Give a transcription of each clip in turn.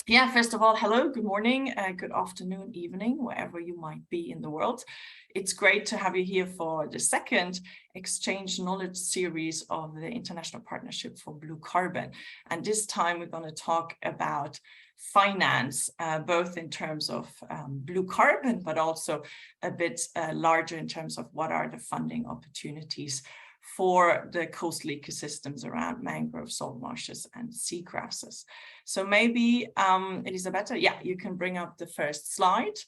Yeah, first of all, hello, good morning, good afternoon, evening, wherever you might be in the world. It's great to have you here for the second Exchange Knowledge series of the International Partnership for Blue Carbon. And this time we're going to talk about finance, both in terms of blue carbon, but also a bit larger in terms of what are the funding opportunities for the coastal ecosystems around mangrove, salt marshes, and seagrasses. So maybe, Elisabetta, yeah, you can bring up the first slide.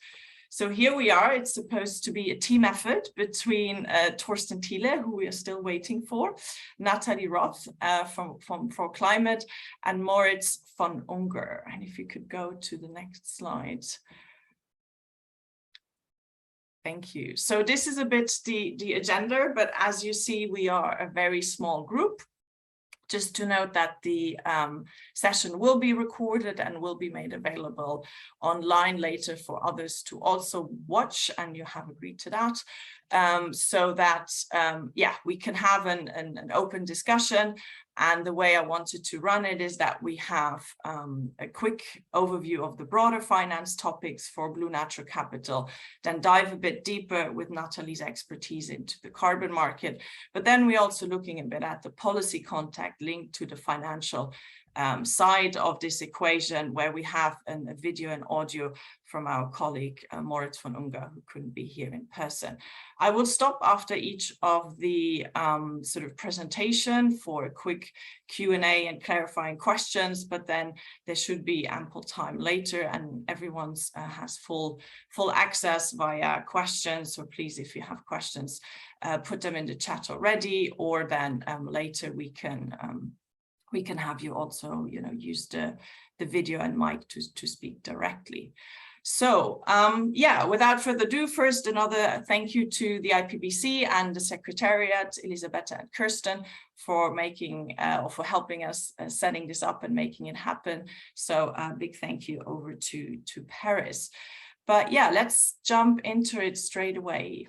So here we are. It's supposed to be a team effort between Torsten Thiele, who we are still waiting for, Natalie Roth for climate, and Moritz von Unger. And if you could go to the next slide. Thank you. So this is a bit the agenda, but as you see, we are a very small group. Just to note that the session will be recorded and will be made available online later for others to also watch, and you have agreed to that, so that, yeah, we can have an open discussion. And the way I wanted to run it is that we have a quick overview of the broader finance topics for Blue Natural Capital, then dive a bit deeper with Natalie's expertise into the carbon market. But then we're also looking a bit at the policy context linked to the financial side of this equation, where we have a video and audio from our colleague Moritz von Unger, who couldn't be here in person. I will stop after each of the sort of presentation for a quick Q&A and clarifying questions, but then there should be ample time later, and everyone's has full access via questions. So please, if you have questions, put them in the chat already, or then later we can have you also, use the video and mic to speak directly. So, yeah, without further ado, first, another thank you to the IPBC and the Secretariat, Elisabetta and Kirsten, for making or for helping us setting this up and making it happen. So a big thank you over to Paris. But yeah, let's jump into it straight away.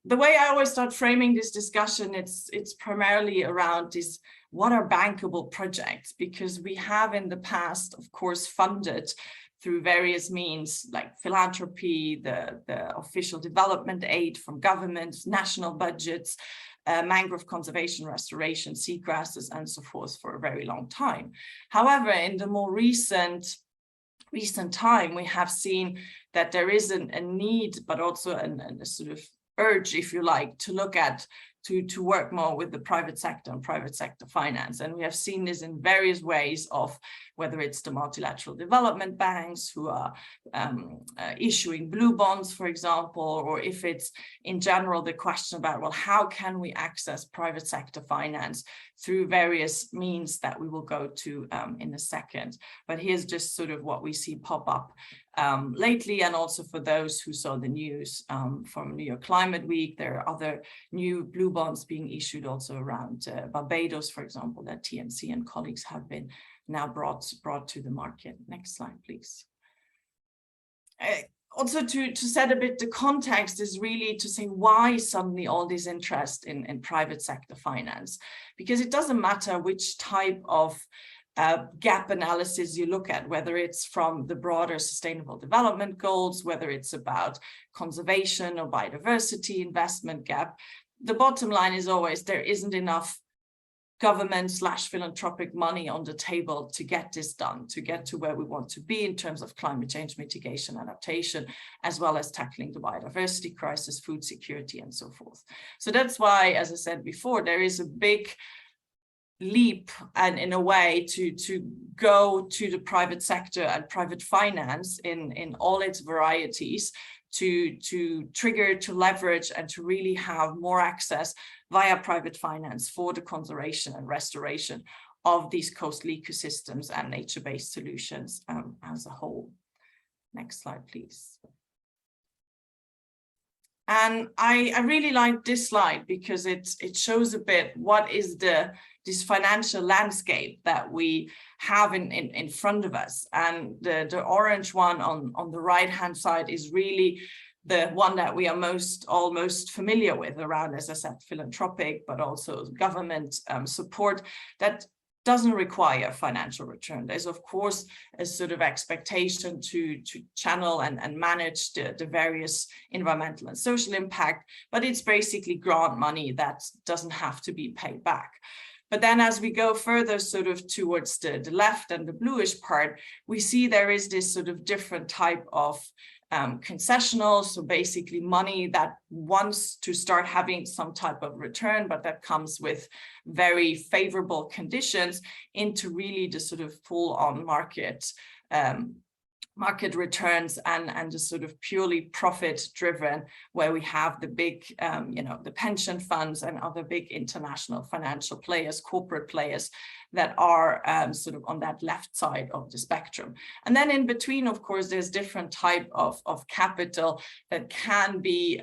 The way I always start framing this discussion, it's primarily around this, what are bankable projects? Because we have in the past, of course, funded through various means like philanthropy, the official development aid from governments, national budgets, mangrove conservation, restoration, seagrasses, and so forth for a very long time. However, in the more recent time, we have seen that there is a need, but also a sort of urge, if you like, to look at to work more with the private sector and private sector finance. And we have seen this in various ways, of whether it's the multilateral development banks who are issuing blue bonds, for example, or if it's in general the question about, well, how can we access private sector finance through various means that we will go to in a second. But here's just sort of what we see pop up lately, and also for those who saw the news from New York Climate Week, there are other new blue bonds being issued also around Barbados, for example, that TMC and colleagues have been now brought to the market. Next slide, please. Also to set a bit the context is really to say why suddenly all this interest in private sector finance, because it doesn't matter which type of gap analysis you look at, whether it's from the broader sustainable development goals, whether it's about conservation or biodiversity investment gap. The bottom line is always there isn't enough government/philanthropic money on the table to get this done, to get to where we want to be in terms of climate change mitigation, adaptation, as well as tackling the biodiversity crisis, food security, and so forth. So that's why, as I said before, there is a big leap, and in a way to go to the private sector and private finance in all its varieties, to trigger, to leverage, and to really have more access via private finance for the conservation and restoration of these coastal ecosystems and nature-based solutions as a whole. Next slide, please. And I really like this slide because it shows a bit what is this financial landscape that we have in front of us. And the orange one on the right-hand side is really the one that we are all most familiar with around, as I said, philanthropic, but also government support that doesn't require financial return. There's of course a sort of expectation to channel and manage the various environmental and social impact, but it's basically grant money that doesn't have to be paid back. But then as we go further sort of towards the left and the bluish part, we see there is this sort of different type of concessional, so basically money that wants to start having some type of return, but that comes with very favorable conditions into really the sort of full-on market returns and the sort of purely profit driven, where we have the big, the pension funds and other big international financial players, corporate players that are sort of on that left side of the spectrum. And then in between, of course, there's different type of capital that can be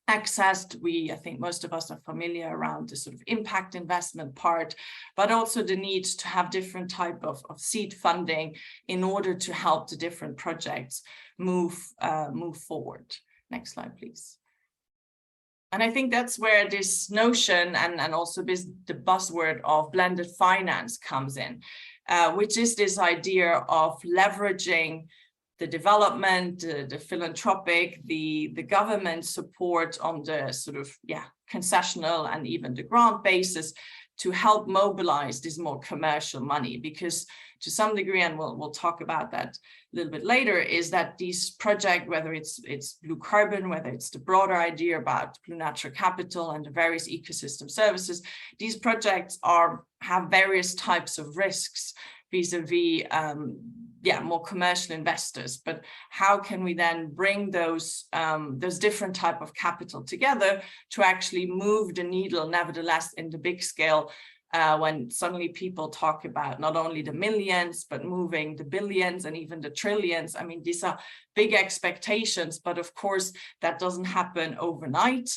accessed. I think most of us are familiar around the sort of impact investment part, but also the need to have different type of seed funding in order to help the different projects move forward. Next slide, please. And I think that's where this notion and also the buzzword of blended finance comes in, which is this idea of leveraging the development, the philanthropic, the government support on the sort of, concessional and even the grant basis to help mobilize this more commercial money. Because to some degree, and we'll talk about that a little bit later, is that these projects, whether it's blue carbon, whether it's the broader idea about blue natural capital and the various ecosystem services, these projects have various types of risks vis-a-vis more commercial investors. But how can we then bring those different type of capital together to actually move the needle, nevertheless, in the big scale, when suddenly people talk about not only the millions, but moving the billions and even the trillions. I mean, these are big expectations, but of course, that doesn't happen overnight.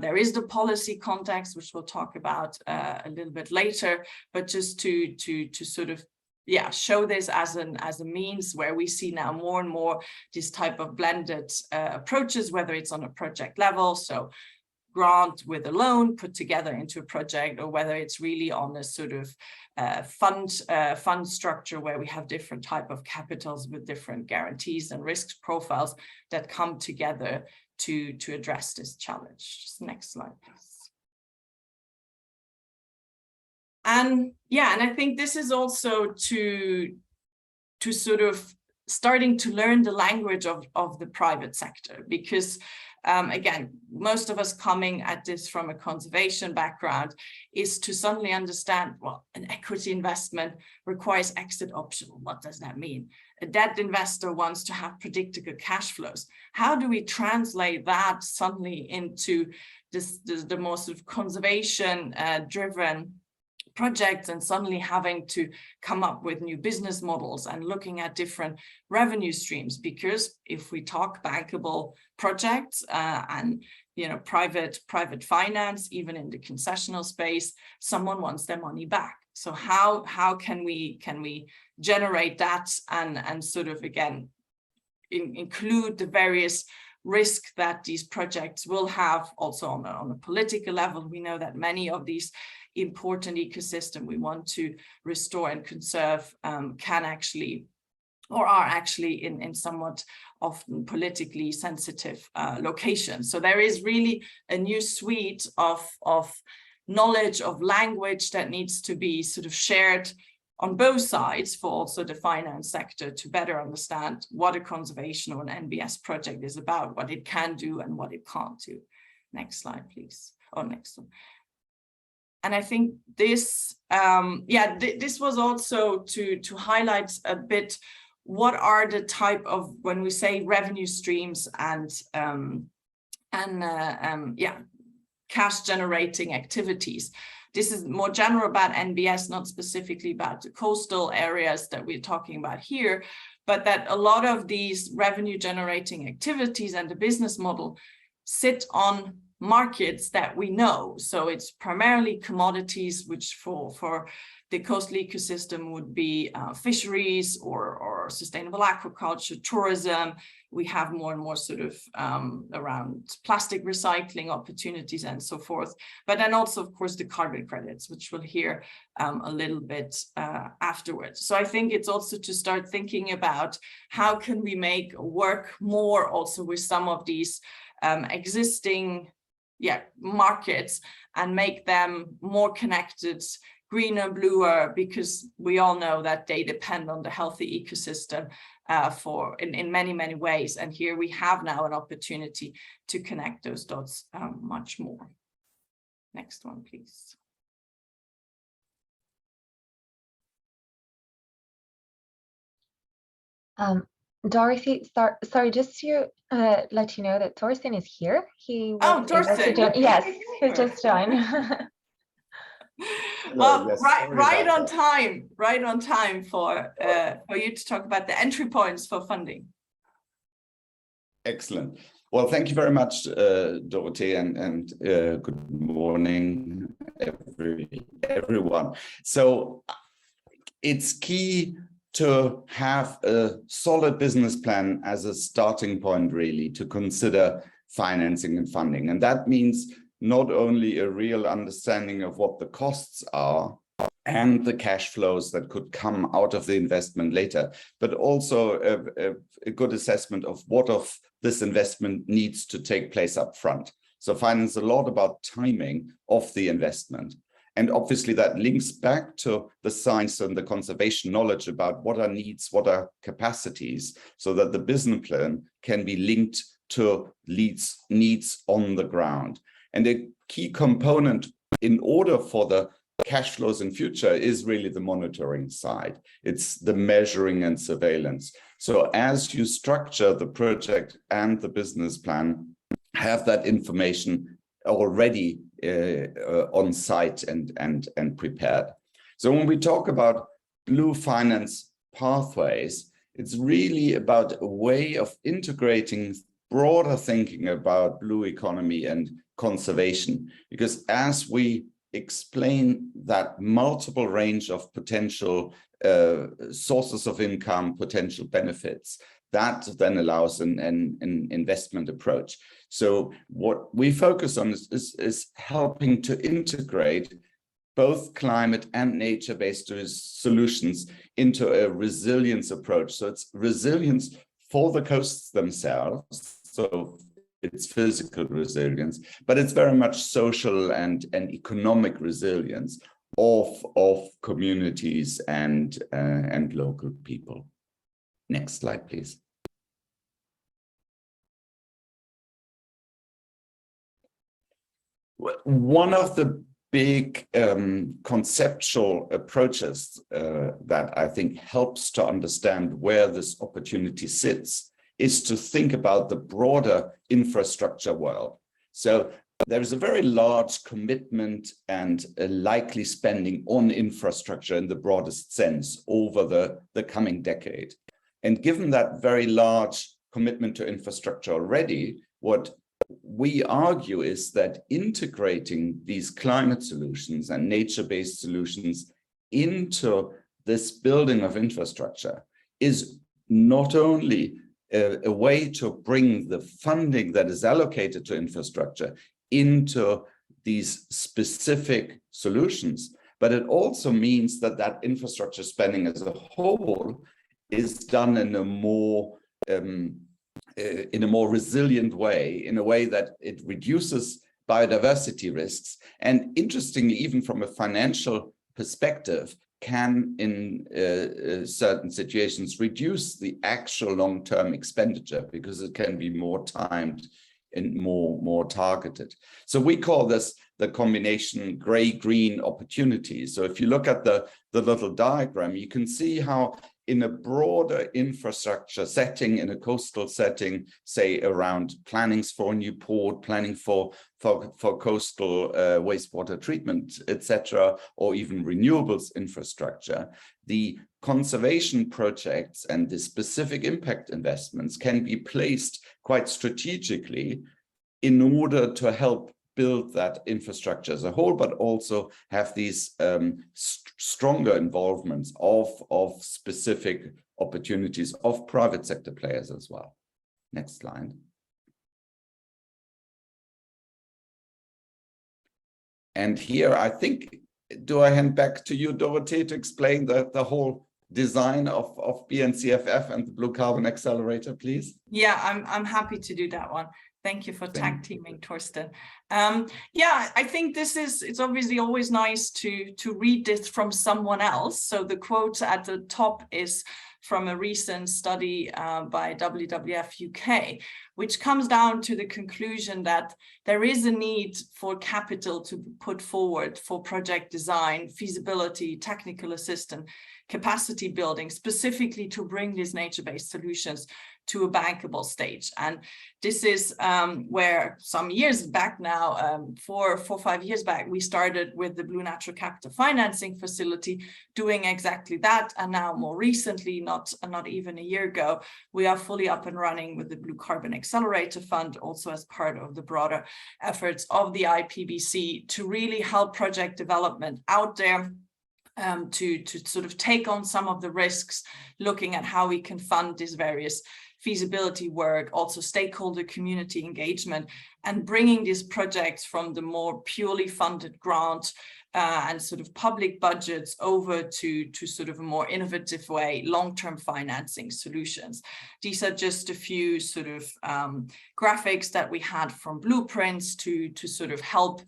There is the policy context, which we'll talk about a little bit later, but just to sort of show this as a means where we see now more and more this type of blended approaches, whether it's on a project level, so grant with a loan put together into a project, or whether it's really on a sort of fund structure where we have different type of capitals with different guarantees and risk profiles that come together to address this challenge. Just next slide, please. And I think this is also to sort of starting to learn the language of the private sector, because again, most of us coming at this from a conservation background is to suddenly understand, well, an equity investment requires exit option. What does that mean? A debt investor wants to have predictable cash flows. How do we translate that suddenly into the more sort of conservation driven projects, and suddenly having to come up with new business models and looking at different revenue streams? Because if we talk bankable projects and private finance, even in the concessional space, someone wants their money back. So how can we generate that and sort of again include the various risk that these projects will have also on a political level? We know that many of these important ecosystem we want to restore and conserve can actually, or are actually in somewhat often politically sensitive locations. So there is really a new suite of knowledge, of language that needs to be sort of shared on both sides for also the finance sector to better understand what a conservation or an NBS project is about, what it can do and what it can't do. Next slide, please. Or next one. And I think this, this was also to highlight a bit what are the type of, when we say revenue streams and cash generating activities. This is more general about NBS, not specifically about the coastal areas that we're talking about here, but that a lot of these revenue generating activities and the business model sit on markets that we know. So it's primarily commodities, which for the coastal ecosystem would be fisheries or sustainable aquaculture, tourism. We have more and more sort of around plastic recycling opportunities and so forth. But then also, of course, the carbon credits, which we'll hear a little bit afterwards. So I think it's also to start thinking about how can we make work more also with some of these existing markets and make them more connected, greener, bluer, because we all know that they depend on the healthy ecosystem in many, many ways. And here we have now an opportunity to connect those dots much more. Next one, please. Dorothy, sorry, just to let you know that Thorsten is here. He was Thorsten. Yes, he just joined. Well, yes, right on time for you to talk about the entry points for funding. Excellent. Well, thank you very much, Dorothy, and good morning, everyone. So it's key to have a solid business plan as a starting point, really, to consider financing and funding. And that means not only a real understanding of what the costs are and the cash flows that could come out of the investment later, but also a good assessment of what of this investment needs to take place up front. So finance a lot about timing of the investment. And obviously that links back to the science and the conservation knowledge about what are needs, what are capacities, so that the business plan can be linked to needs on the ground. And a key component in order for the cash flows in future is really the monitoring side. It's the measuring and surveillance. So as you structure the project and the business plan, have that information already on site and prepared. So when we talk about blue finance pathways, it's really about a way of integrating broader thinking about blue economy and conservation, because as we explain that multiple range of potential sources of income, potential benefits, that then allows an investment approach. So what we focus on is helping to integrate both climate and nature-based solutions into a resilience approach. So it's resilience for the coasts themselves, so it's physical resilience, but it's very much social and economic resilience of communities and local people. Next slide, please. One of the big conceptual approaches that I think helps to understand where this opportunity sits is to think about the broader infrastructure world. So there is a very large commitment and a likely spending on infrastructure in the broadest sense over the coming decade. And given that very large commitment to infrastructure already, what we argue is that integrating these climate solutions and nature-based solutions into this building of infrastructure is not only a way to bring the funding that is allocated to infrastructure into these specific solutions, but it also means that that infrastructure spending as a whole is done in a more resilient way, in a way that it reduces biodiversity risks. And interestingly, even from a financial perspective, can in certain situations reduce the actual long-term expenditure because it can be more timed and more targeted. So we call this the combination gray-green opportunities. So if you look at the little diagram, you can see how in a broader infrastructure setting, in a coastal setting, say around plannings for a new port, planning for coastal wastewater treatment, etc., or even renewables infrastructure, the conservation projects and the specific impact investments can be placed quite strategically in order to help build that infrastructure as a whole, but also have these stronger involvements of specific opportunities of private sector players as well. Next slide. And here, I think, do I hand back to you, Dorothee, to explain the whole design of BNCFF and the Blue Carbon Accelerator, please? Yeah, I'm happy to do that one. Thank you for tag teaming, Torsten. Yeah, I think it's obviously always nice to read this from someone else. So the quote at the top is from a recent study by WWF UK, which comes down to the conclusion that there is a need for capital to be put forward for project design, feasibility, technical assistance, capacity building, specifically to bring these nature-based solutions to a bankable stage. And this is where some years back now, 4 or 5 years back, we started with the Blue Natural Capital Financing Facility doing exactly that. And now more recently, not even a year ago, we are fully up and running with the Blue Carbon Accelerator Fund, also as part of the broader efforts of the IPBC to really help project development out there. To sort of take on some of the risks, looking at how we can fund these various feasibility work, also stakeholder community engagement, and bringing these projects from the more purely funded grant and sort of public budgets over to sort of a more innovative way, long-term financing solutions. These are just a few sort of graphics that we had from blueprints to sort of help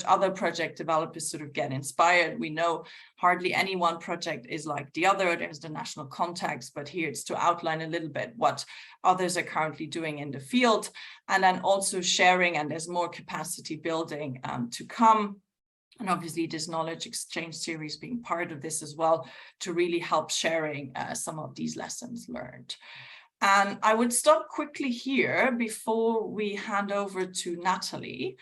other project developers sort of get inspired. We know hardly any one project is like the other. There's the national context, but here it's to outline a little bit what others are currently doing in the field, and then also sharing, and there's more capacity building to come. And obviously this knowledge exchange series being part of this as well, to really help sharing some of these lessons learned. And I would stop quickly here before we hand over to Natalie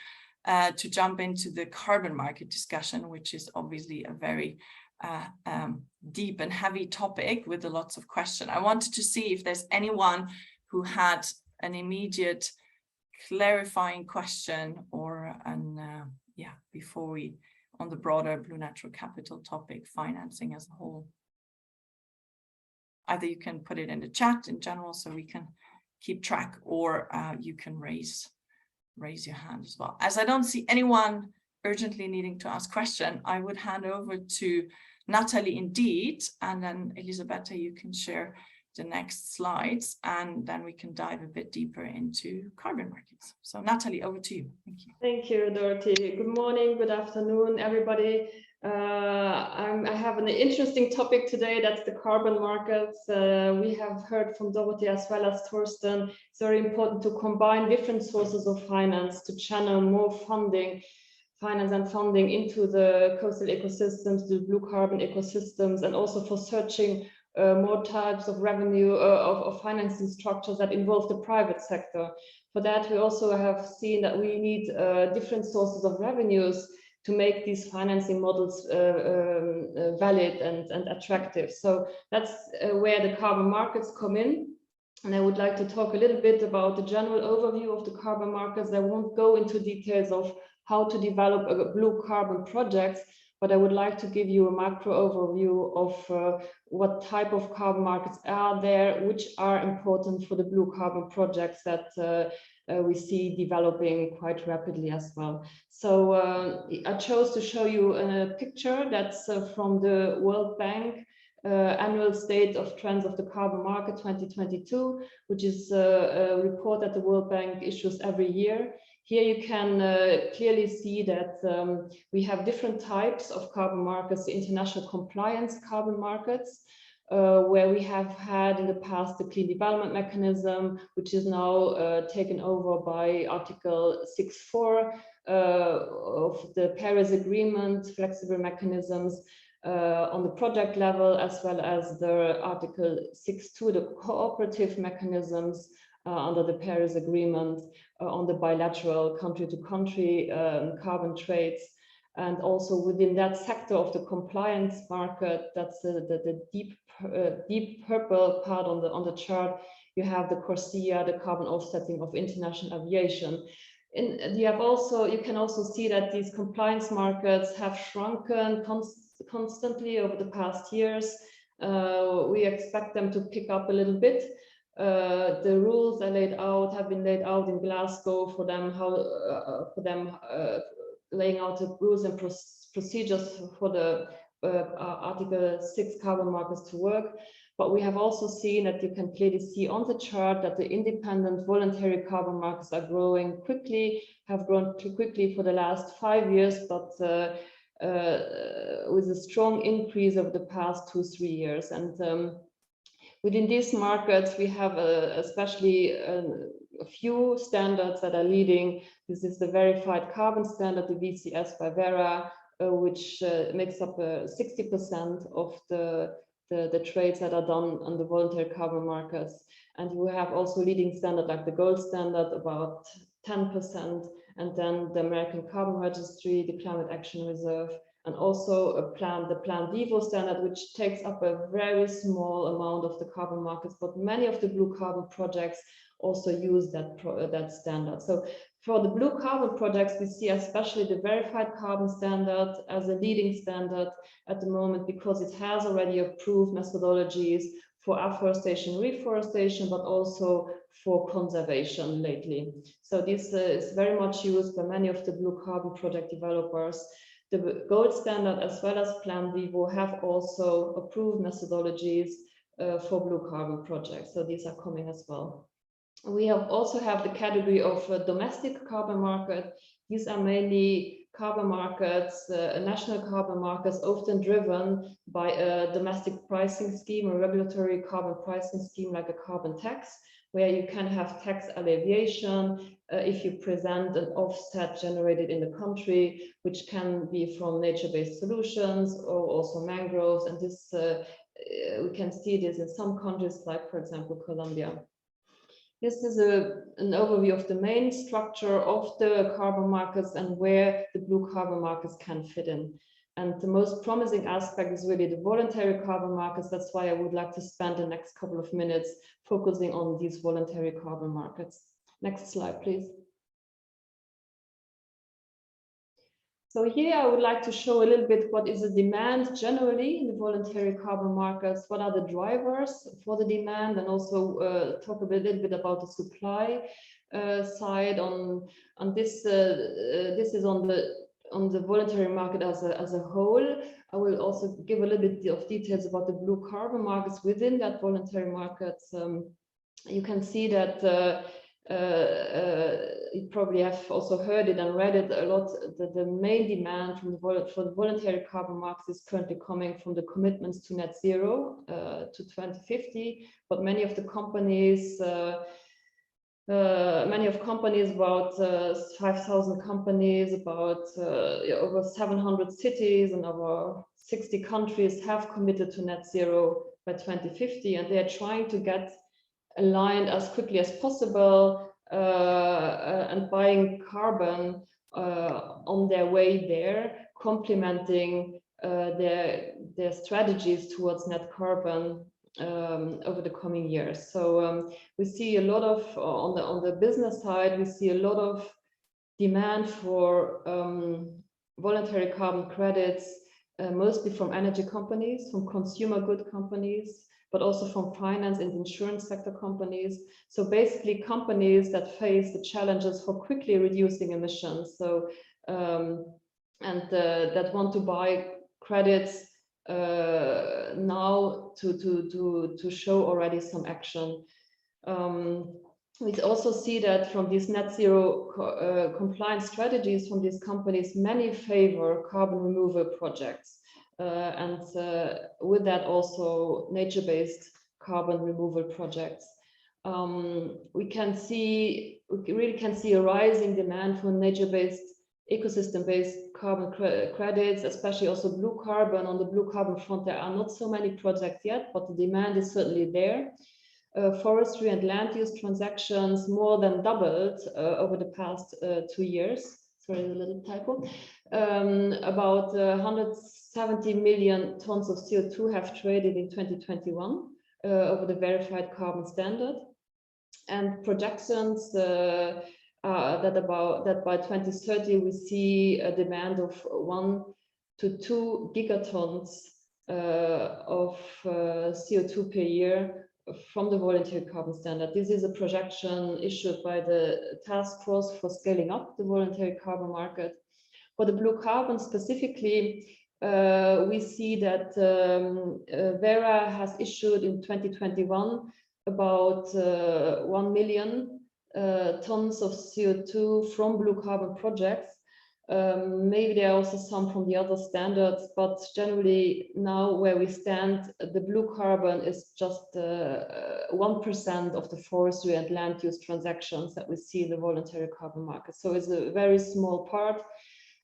to jump into the carbon market discussion, which is obviously a very deep and heavy topic with lots of questions. I wanted to see if there's anyone who had an immediate clarifying question or yeah, before we on the broader Blue Natural Capital topic, financing as a whole. Either you can put it in the chat in general so we can keep track, or you can raise your hand as well. As I don't see anyone urgently needing to ask question, I would hand over to Natalie indeed, and then Elisabetta, you can share the next slides, and then we can dive a bit deeper into carbon markets. So Natalie, over to you. Thank you. Thank you, Dorothee. Good morning, good afternoon, everybody. I have an interesting topic today, that's the carbon markets. We have heard from Dorothee as well as Torsten. It's very important to combine different sources of finance to channel more finance and funding into the coastal ecosystems, the blue carbon ecosystems, and also for searching more types of revenue of financing structures that involve the private sector. For that, we also have seen that we need different sources of revenues to make these financing models valid and attractive. So that's where the carbon markets come in. And I would like to talk a little bit about the general overview of the carbon markets. I won't go into details of how to develop a blue carbon project, but I would like to give you a macro overview of what type of carbon markets are there, which are important for the blue carbon projects that we see developing quite rapidly as well. So I chose to show you a picture that's from the World Bank annual state of trends of the carbon market 2022, which is a report that the World Bank issues every year. Here you can clearly see that we have different types of carbon markets, the international compliance carbon markets, where we have had in the past the clean development mechanism, which is now taken over by Article 6.4 of the Paris Agreement, flexible mechanisms on the project level, as well as the Article 6.2, the cooperative mechanisms under the Paris Agreement on the bilateral country-to-country carbon trades. And also within that sector of the compliance market, that's the deep purple part on the chart, you have the CORSIA, the carbon offsetting of international aviation. You can also see that these compliance markets have shrunken constantly over the past years. We expect them to pick up a little bit. The rules have been laid out in Glasgow for them, laying out the rules and procedures for the Article 6 carbon markets to work. But we have also seen that you can clearly see on the chart that the independent voluntary carbon markets are growing quickly, have grown quickly for the last 5 years, but with a strong increase over the past 2-3 years. And within these markets, we have especially a few standards that are leading. This is the verified carbon standard, the VCS by Vera, which makes up 60% of the trades that are done on the voluntary carbon markets. And we have also leading standard like the gold standard, about 10%, and then the American Carbon Registry, the Climate Action Reserve, and also the Plan Vivo standard, which takes up a very small amount of the carbon markets, but many of the blue carbon projects also use that standard. So for the blue carbon projects, we see especially the verified carbon standard as a leading standard at the moment, because it has already approved methodologies for afforestation, reforestation, but also for conservation lately. So this is very much used by many of the blue carbon project developers. The gold standard as well as Plan Vivo have also approved methodologies for blue carbon projects. So these are coming as well. We also have the category of domestic carbon market. These are mainly carbon markets, national carbon markets, often driven by a domestic pricing scheme, a regulatory carbon pricing scheme like a carbon tax, where you can have tax alleviation if you present an offset generated in the country, which can be from nature-based solutions or also mangroves. And this we can see this in some countries, like for example, Colombia. This is an overview of the main structure of the carbon markets and where the blue carbon markets can fit in. And the most promising aspect is really the voluntary carbon markets. That's why I would like to spend the next couple of minutes focusing on these voluntary carbon markets. Next slide, please. So here I would like to show a little bit what is the demand generally in the voluntary carbon markets, what are the drivers for the demand, and also talk a little bit about the supply side on this. This is on the voluntary market as a whole. I will also give a little bit of details about the blue carbon markets within that voluntary markets. You can see that you probably have also heard it and read it a lot. The main demand for the voluntary carbon markets is currently coming from the commitments to net zero to 2050. But many of the companies, about 5,000 companies, about over 700 cities and over 60 countries have committed to net zero by 2050, and they are trying to get aligned as quickly as possible and buying carbon on their way there, complementing their strategies towards net carbon over the coming years. So we see a lot of, on the business side, we see a lot of demand for voluntary carbon credits, mostly from energy companies, from consumer good companies, but also from finance and insurance sector companies. So basically companies that face the challenges for quickly reducing emissions. So that want to buy credits now to show already some action. We also see that from these net zero compliance strategies from these companies, many favor carbon removal projects. And with that also nature-based carbon removal projects. We really can see a rising demand for nature-based, ecosystem-based carbon credits, especially also blue carbon. On the blue carbon front, there are not so many projects yet, but the demand is certainly there. Forestry and land use transactions more than doubled over the past 2 years. Sorry, a little typo. About 170 million tons of CO2 have traded in 2021 over the verified carbon standard. And projections that by 2030 we see a demand of 1 to 2 gigatons of CO2 per year from the voluntary carbon standard. This is a projection issued by the Task Force for Scaling Up the Voluntary Carbon Market. For the blue carbon specifically, we see that Vera has issued in 2021 about 1 million tons of CO2 from blue carbon projects. Maybe there are also some from the other standards, but generally now where we stand, the blue carbon is just 1% of the forestry and land use transactions that we see in the voluntary carbon market. So it's a very small part.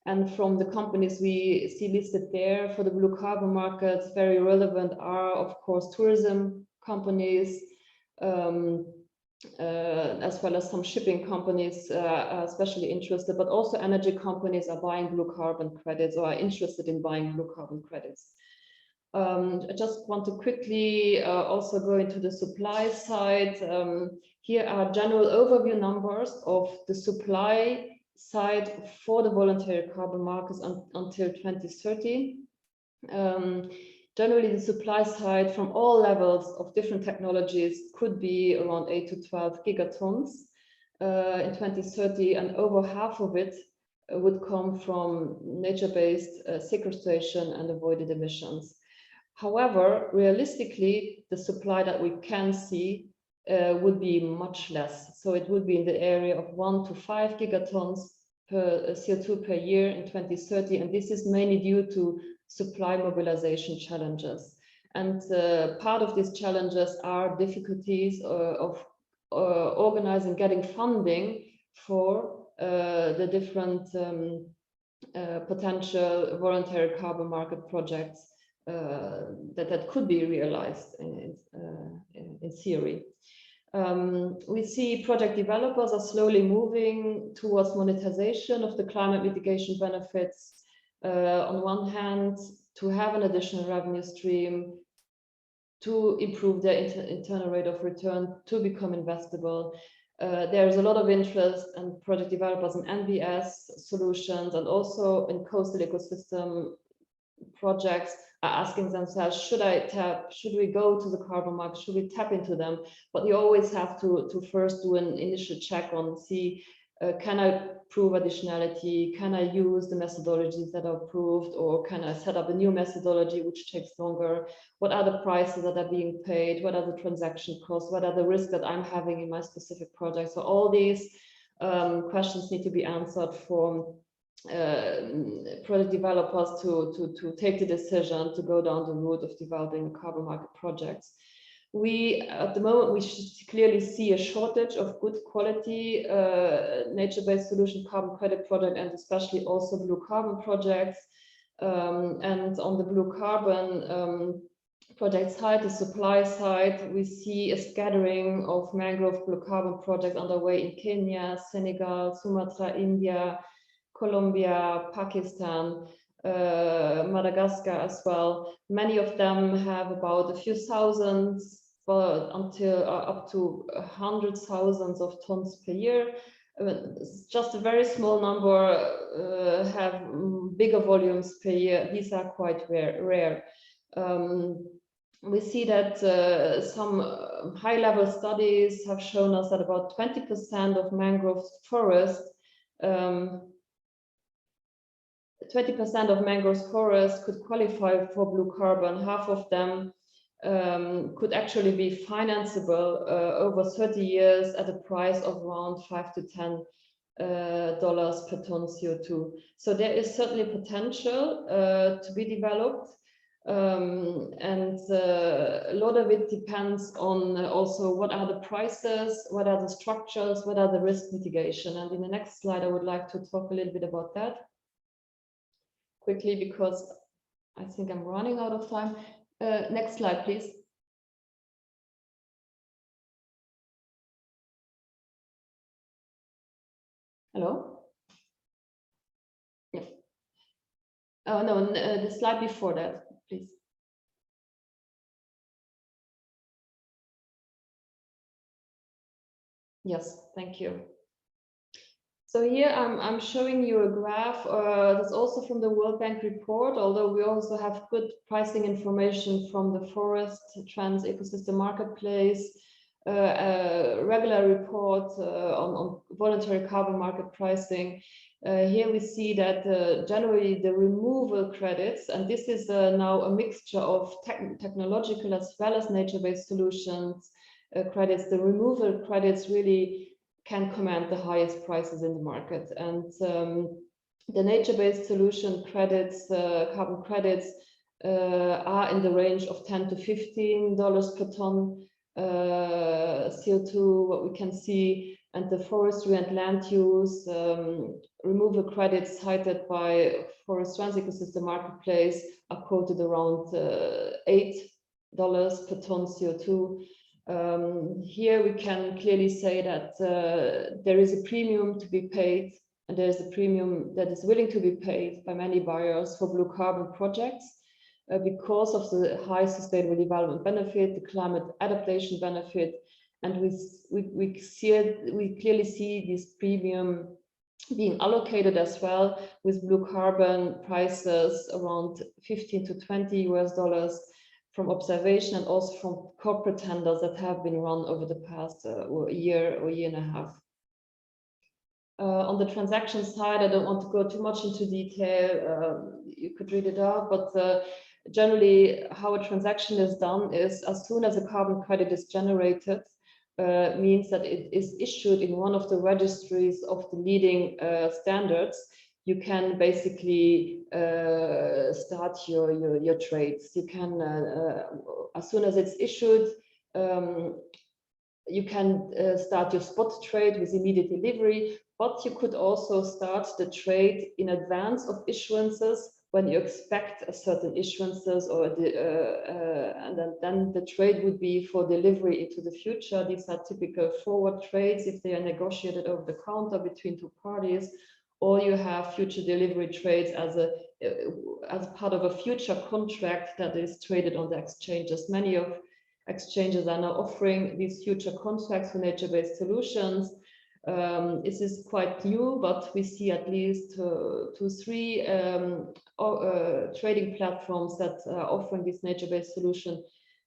And from the companies we see listed there for the blue carbon markets, very relevant are, of course, tourism companies, as well as some shipping companies are especially interested, but also energy companies are buying blue carbon credits or are interested in buying blue carbon credits. I just want to quickly also go into the supply side. Here are general overview numbers of the supply side for the voluntary carbon markets until 2030. Generally, the supply side from all levels of different technologies could be around 8 to 12 gigatons in 2030, and over half of it would come from nature-based sequestration and avoided emissions. However, realistically, the supply that we can see would be much less. So it would be in the area of 1 to 5 gigatons per CO2 per year in 2030, and this is mainly due to supply mobilization challenges. And part of these challenges are difficulties of organizing, getting funding for the different potential voluntary carbon market projects that could be realized in theory. We see project developers are slowly moving towards monetization of the climate mitigation benefits. On one hand, to have an additional revenue stream, to improve their internal rate of return, to become investable. There is a lot of interest in project developers in NBS solutions, and also in coastal ecosystem projects are asking themselves, should we go to the carbon market, should we tap into them? But you always have to first do an initial check on, see, can I prove additionality? Can I use the methodologies that are approved, or can I set up a new methodology which takes longer? What are the prices that are being paid? What are the transaction costs? What are the risks that I'm having in my specific project? So all these questions need to be answered for project developers to take the decision to go down the route of developing carbon market projects. At the moment, we clearly see a shortage of good quality nature-based solution carbon credit project, and especially also blue carbon projects. And on the blue carbon project side, the supply side, we see a scattering of mangrove blue carbon projects underway in Kenya, Senegal, Sumatra, India, Colombia, Pakistan, Madagascar as well. Many of them have about a few thousands, but until up to 100,000 of tons per year. Just a very small number have bigger volumes per year. These are quite rare. We see that some high-level studies have shown us that about 20% of mangrove forest 20% of mangrove forests could qualify for blue carbon. Half of them could actually be financeable over 30 years at a price of around $5 to $10 per ton CO2. So there is certainly potential to be developed. And a lot of it depends on also what are the prices, what are the structures, what are the risk mitigation. And in the next slide, I would like to talk a little bit about that quickly, because I think I'm running out of time. Next slide, please. Hello? Yeah. Oh, no, the slide before that, please. Yes, thank you. So here I'm showing you a graph that's also from the World Bank report, although we also have good pricing information from the Forest Trans Ecosystem Marketplace, a regular report on voluntary carbon market pricing. Here we see that generally the removal credits, and this is now a mixture of technological as well as nature-based solutions credits, the removal credits really can command the highest prices in the market. And the nature-based solution credits, carbon credits, are in the range of $10 to $15 per ton CO2, what we can see, and the forestry and land use removal credits cited by Forest Trans Ecosystem Marketplace are quoted around $8 per ton CO2. Here we can clearly say that there is a premium to be paid, and there is a premium that is willing to be paid by many buyers for blue carbon projects because of the high sustainable development benefit, the climate adaptation benefit, and we clearly see this premium being allocated as well, with blue carbon prices around $15 to $20 from observation, and also from corporate tenders that have been run over the past year or year and a half. On the transaction side, I don't want to go too much into detail. You could read it out, but generally how a transaction is done is as soon as a carbon credit is generated, means that it is issued in one of the registries of the leading standards, you can basically start your trades. You can, as soon as it's issued, you can start your spot trade with immediate delivery, but you could also start the trade in advance of issuances when you expect a certain issuances, or and then the trade would be for delivery into the future. These are typical forward trades if they are negotiated over the counter between two parties, or you have future delivery trades as part of a future contract that is traded on the exchanges. Many of exchanges are now offering these future contracts for nature-based solutions. This is quite new, but we see at least 2 to 3 trading platforms that are offering these nature-based solution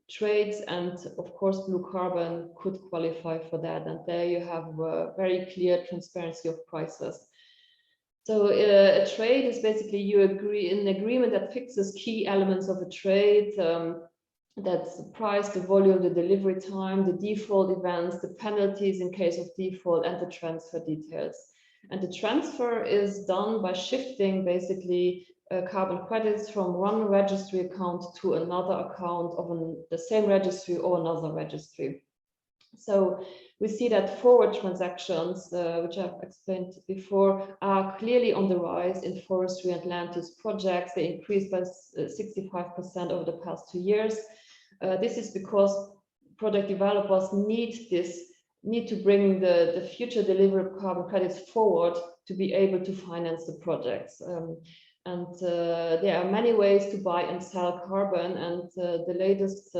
trades, and of course blue carbon could qualify for that, and there you have very clear transparency of prices. So a trade is basically you agree in an agreement that fixes key elements of a trade. That's the price, the volume, the delivery time, the default events, the penalties in case of default, and the transfer details. And the transfer is done by shifting basically carbon credits from one registry account to another account of the same registry or another registry. So we see that forward transactions, which I've explained before, are clearly on the rise in forestry and land use projects. They increased by 65% over the past 2 years. This is because project developers need to bring the future delivery of carbon credits forward to be able to finance the projects. There are many ways to buy and sell carbon, and the latest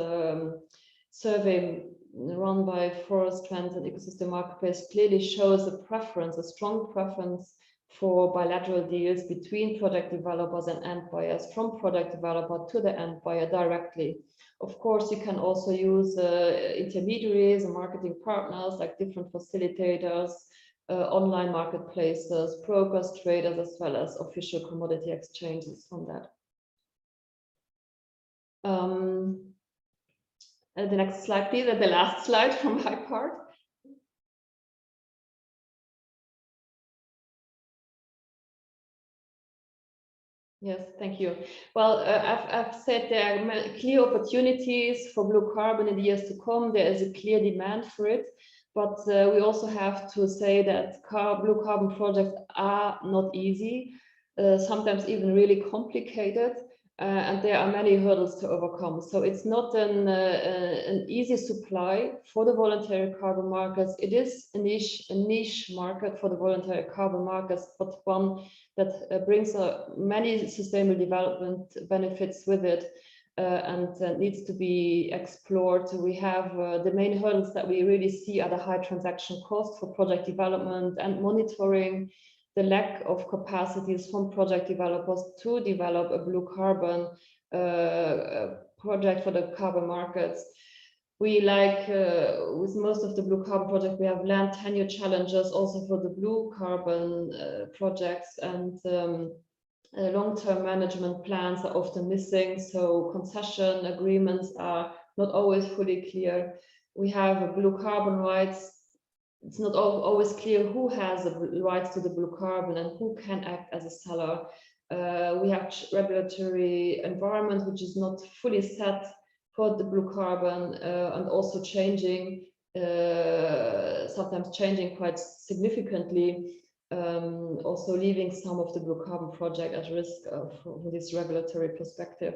survey run by Forest Trans and Ecosystem Marketplace clearly shows a preference, a strong preference for bilateral deals between project developers and end buyers, from project developer to the end buyer directly. Of course, you can also use intermediaries and marketing partners like different facilitators, online marketplaces, brokers, traders, as well as official commodity exchanges from that. The next slide, please, and the last slide from my part. Yes, thank you. Well, I've said there are clear opportunities for blue carbon in the years to come. There is a clear demand for it, but we also have to say that blue carbon projects are not easy, sometimes even really complicated, and there are many hurdles to overcome. So it's not an easy supply for the voluntary carbon markets. It is a niche market for the voluntary carbon markets, but one that brings many sustainable development benefits with it. and needs to be explored. We have the main hurdles that we really see are the high transaction cost for project development and monitoring, the lack of capacities from project developers to develop a blue carbon project for the carbon markets. We with most of the blue carbon projects, we have land tenure challenges also for the blue carbon projects, and long-term management plans are often missing. So concession agreements are not always fully clear. We have blue carbon rights. It's not always clear who has the rights to the blue carbon and who can act as a seller. We have regulatory environment which is not fully set for the blue carbon, and also changing, sometimes changing quite significantly, also leaving some of the blue carbon project at risk from this regulatory perspective.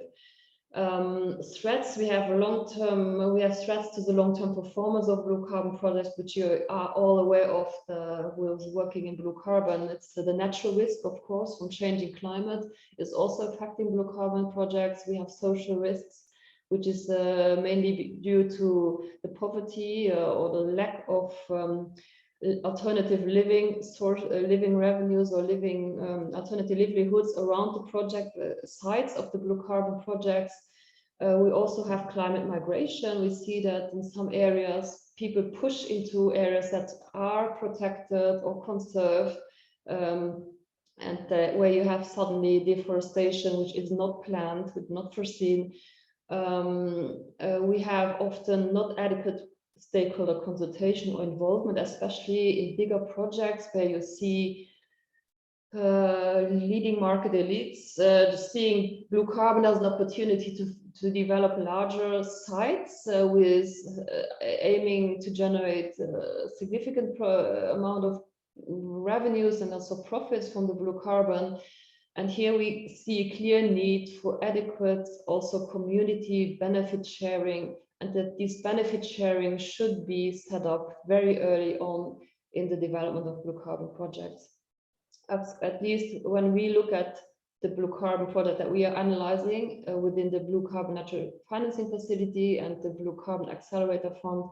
Threats, we have threats to the long-term performance of blue carbon projects, which you are all aware of, who's working in blue carbon. It's the natural risk, of course, from changing climate is also affecting blue carbon projects. We have social risks, which is mainly due to the poverty or the lack of alternative living revenues or alternative livelihoods around the project sites of the blue carbon projects. We also have climate migration. We see that in some areas, people push into areas that are protected or conserved, and where you have suddenly deforestation, which is not planned, not foreseen. We have often not adequate stakeholder consultation or involvement, especially in bigger projects where you see leading market elites seeing blue carbon as an opportunity to develop larger sites with aiming to generate a significant amount of revenues and also profits from the blue carbon. And here we see a clear need for adequate also community benefit sharing, and that this benefit sharing should be set up very early on in the development of blue carbon projects. At least when we look at the blue carbon project that we are analyzing within the Blue Carbon Natural Financing Facility and the Blue Carbon Accelerator Fund,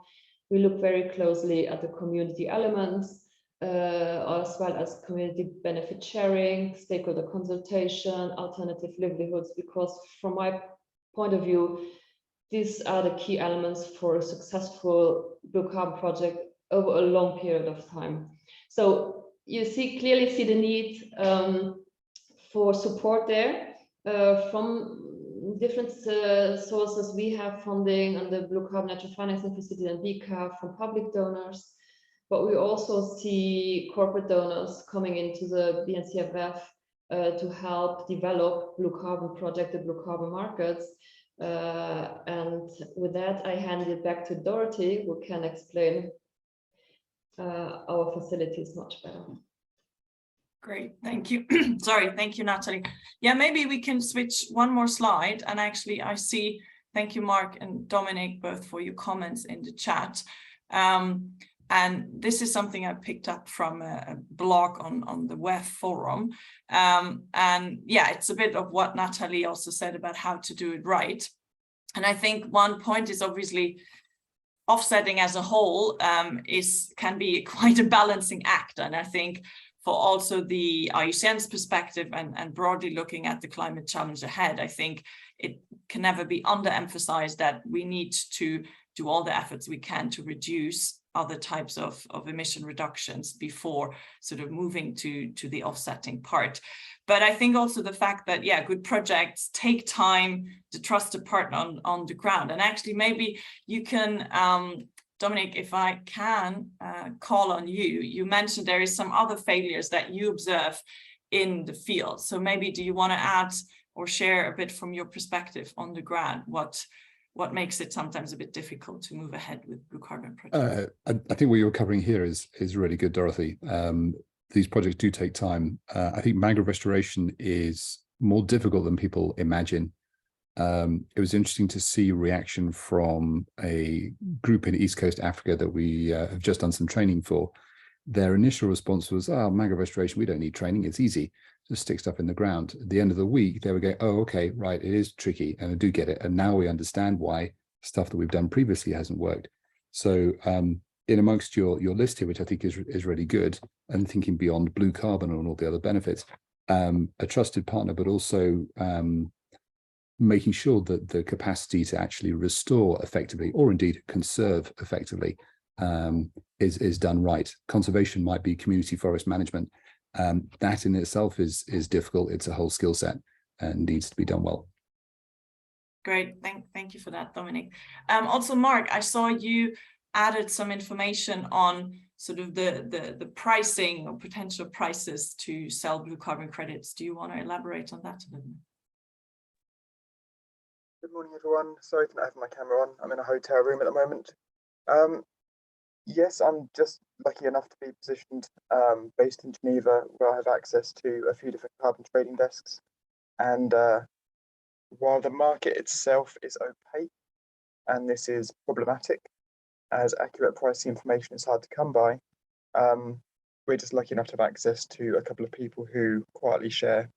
we look very closely at the community elements, as well as community benefit sharing, stakeholder consultation, alternative livelihoods, because from my point of view, these are the key elements for a successful blue carbon project over a long period of time. So you clearly see the need for support there from different sources. We have funding on the Blue Carbon Natural Financing Facility and BCAF from public donors, but we also see corporate donors coming into the BNCFF to help develop blue carbon project, the blue carbon markets. And with that, I hand it back to Dorothy, who can explain our facilities much better. Great, thank you. Sorry, thank you, Natalie. Yeah, maybe we can switch one more slide. And actually, I see, thank you, Mark and Dominic, both for your comments in the chat. And this is something I picked up from a blog on the WEF forum. And yeah, it's a bit of what Natalie also said about how to do it right. And I think one point is obviously offsetting as a whole can be quite a balancing act. And I think for also the IUCN's perspective and broadly looking at the climate challenge ahead, I think it can never be underemphasized that we need to do all the efforts we can to reduce other types of emission reductions before sort of moving to the offsetting part. But I think also the fact that, yeah, good projects take time to trust a partner on the ground. And actually, maybe you can, Dominic, if I can call on you, you mentioned there is some other failures that you observe in the field. So maybe do you want to add or share a bit from your perspective on the ground, what makes it sometimes a bit difficult to move ahead with blue carbon projects? I think what you're covering here is really good, Dorothy. These projects do take time. I think mangrove restoration is more difficult than people imagine. It was interesting to see reaction from a group in East Coast Africa that we have just done some training for. Their initial response was, "Oh, mangrove restoration, we don't need training, it's easy." stick stuff in the ground. At the end of the week, they would go, oh, okay, right, it is tricky, and I do get it. And now we understand why stuff that we've done previously hasn't worked. So in amongst your list here, which I think is really good, and thinking beyond blue carbon and all the other benefits, a trusted partner, but also making sure that the capacity to actually restore effectively, or indeed conserve effectively, is done right. Conservation might be community forest management. That in itself is difficult. It's a whole skill set and needs to be done well. Great, thank you for that, Dominic. Also, Mark, I saw you added some information on sort of the pricing or potential prices to sell blue carbon credits. Do you want to elaborate on that a little? Good morning, everyone. Sorry for not having my camera on. I'm in a hotel room at the moment. Yes, I'm just lucky enough to be positioned based in Geneva, where I have access to a few different carbon trading desks. And while the market itself is opaque, and this is problematic, as accurate pricing information is hard to come by, we're just lucky enough to have access to a couple of people who quietly share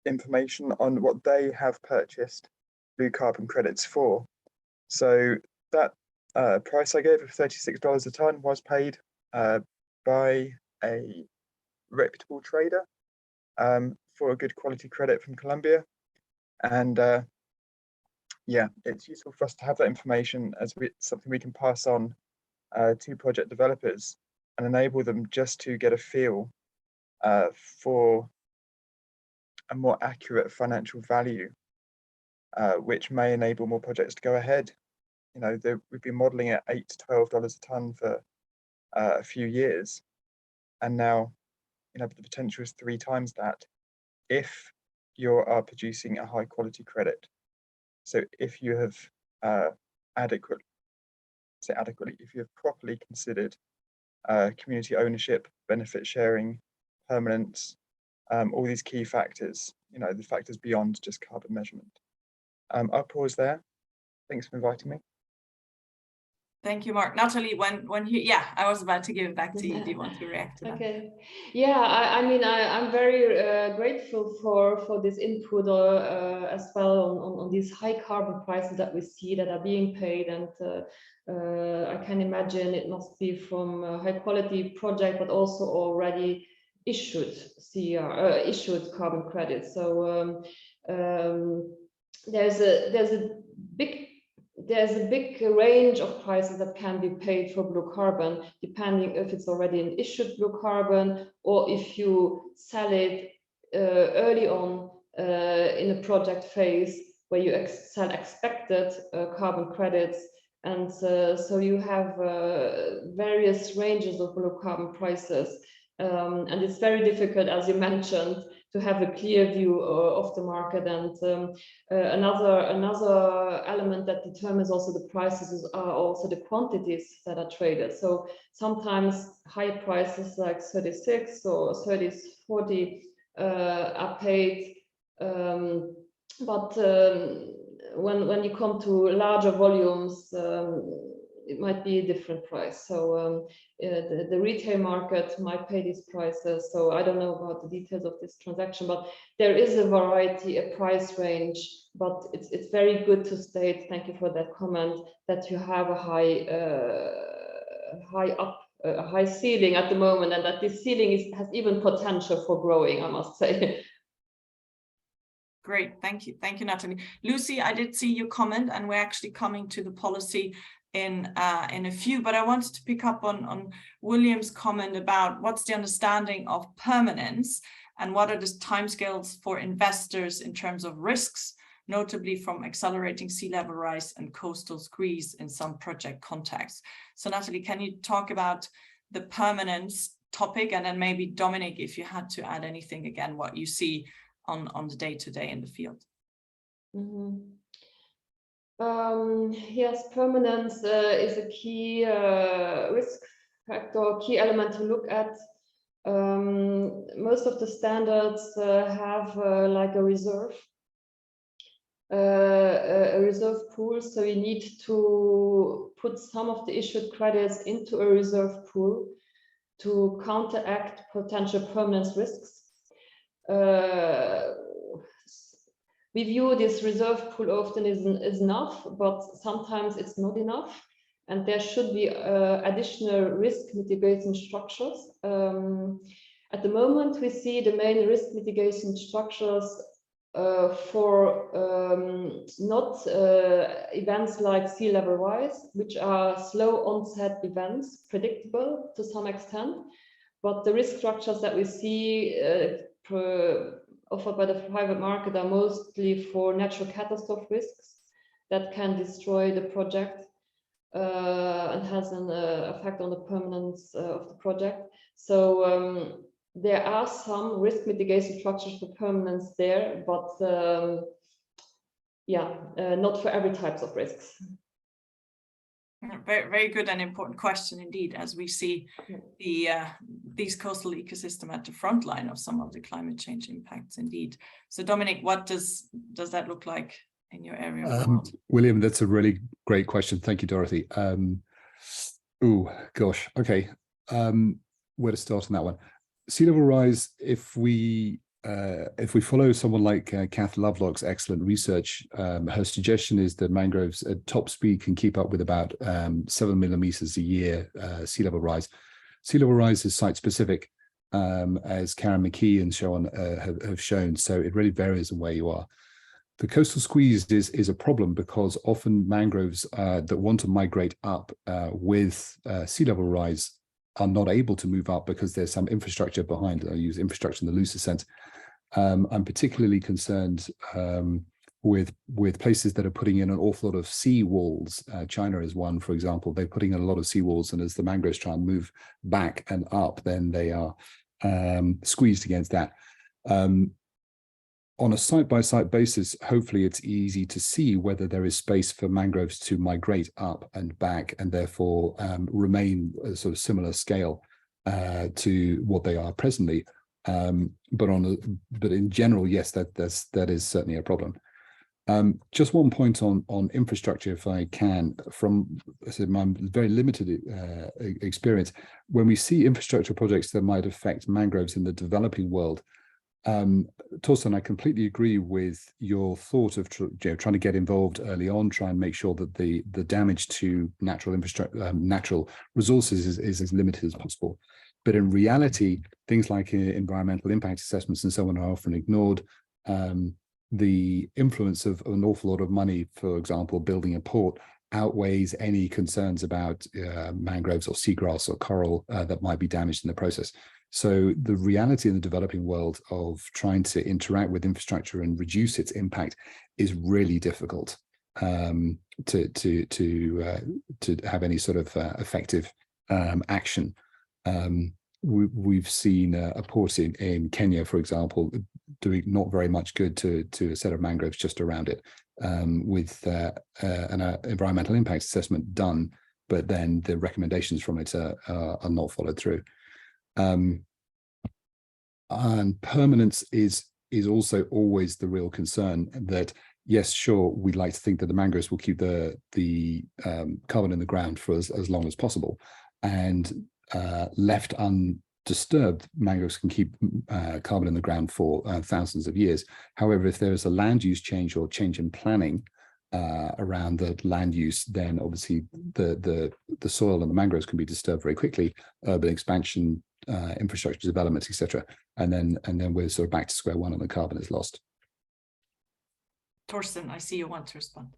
information on what they have purchased blue carbon credits for. So that price I gave of $36 a ton was paid by a reputable trader for a good quality credit from Colombia. And yeah, it's useful for us to have that information as something we can pass on to project developers and enable them just to get a feel for a more accurate financial value, which may enable more projects to go ahead. You know, we've been modeling at $8 to $12 a ton for a few years, and now, you know, the potential is 3 times that if you are producing a high quality credit. So if you have adequately, if you have properly considered community ownership, benefit sharing, permanence, all these key factors, you know, the factors beyond just carbon measurement. I'll pause there. Thanks for inviting me. Thank you, Mark. Natalie, when you, yeah, I was about to give it back to you. Do you want to react to that? Okay. Yeah, I mean, I'm very grateful for this input as well on these high carbon prices that we see that are being paid, and I can imagine it must be from a high quality project, but also already issued issued carbon credits. So there's a big range of prices that can be paid for blue carbon, depending if it's already an issued blue carbon or if you sell it early on in a project phase where you sell expected carbon credits. And so you have various ranges of blue carbon prices. And it's very difficult, as you mentioned, to have a clear view of the market. And another element that determines also the prices are also the quantities that are traded. So sometimes high prices like 36 or 40 are paid, but when you come to larger volumes, it might be a different price. So the retail market might pay these prices. So I don't know about the details of this transaction, but there is a variety, a price range. But it's very good to state, thank you for that comment, that you have a high ceiling at the moment, and that this ceiling has even potential for growing, I must say. Great, thank you, Natalie. Lucy, I did see your comment, and we're actually coming to the policy in a few, but I wanted to pick up on William's comment about what's the understanding of permanence and what are the timescales for investors in terms of risks, notably from accelerating sea level rise and coastal squeeze in some project contexts. So Natalie, can you talk about the permanence topic, and then maybe Dominic, if you had to add anything again, what you see on the day-to-day in the field? Mm-hmm. Yes, permanence is a key risk factor, key element to look at. Most of the standards have like a reserve pool, so you need to put some of the issued credits into a reserve pool to counteract potential permanence risks. We view this reserve pool often is enough, but sometimes it's not enough, and there should be additional risk mitigation structures. At the moment, we see the main risk mitigation structures for not events like sea level rise, which are slow onset events, predictable to some extent, but the risk structures that we see offered by the private market are mostly for natural catastrophe risks that can destroy the project and has an effect on the permanence of the project. So there are some risk mitigation structures for permanence there, but not for every type of risks. Very, very good and important question indeed, as we see these coastal ecosystem at the front line of some of the climate change impacts indeed. So Dominic, what does that look like in your area of the world? William, that's a really great question. Thank you, Dorothy. Oh gosh, okay. Where to start on that one? Sea level rise, if we follow someone like Kath Lovelock's excellent research, her suggestion is that mangroves at top speed can keep up with about 7 millimeters a year sea level rise. Sea level rise is site specific, as Karen McKee and so on have shown, so it really varies on where you are. The coastal squeeze is a problem because often mangroves that want to migrate up with sea level rise are not able to move up because there's some infrastructure behind. I use infrastructure in the loosest sense. I'm particularly concerned with places that are putting in an awful lot of sea walls. China is one, for example. They're putting in a lot of sea walls, and as the mangroves try and move back and up, then they are squeezed against that. On a site-by-site basis, hopefully it's easy to see whether there is space for mangroves to migrate up and back and therefore remain a sort of similar scale to what they are presently. But in general, yes, that is certainly a problem. Just one point on infrastructure, if I can, from my very limited experience, when we see infrastructure projects that might affect mangroves in the developing world, Torsten, I completely agree with your thought of trying to get involved early on, try and make sure that the damage to natural infrastructure, natural resources is as limited as possible. But in reality, things like environmental impact assessments and so on are often ignored. The influence of an awful lot of money, for example, building a port, outweighs any concerns about mangroves or seagrass or coral that might be damaged in the process. So the reality in the developing world of trying to interact with infrastructure and reduce its impact is really difficult to have any sort of effective action. We've seen a port in Kenya, for example, doing not very much good to a set of mangroves just around it, with an environmental impact assessment done, but then the recommendations from it are not followed through. And permanence is also always the real concern. That yes, sure, we'd like to think that the mangroves will keep the carbon in the ground for as long as possible, and left undisturbed, mangroves can keep carbon in the ground for thousands of years. However, if there is a land use change or change in planning around the land use, then obviously the soil and the mangroves can be disturbed very quickly. Urban expansion, infrastructure development, etc., and then we're sort of back to square one, and the carbon is lost. Torsten, I see you want to respond.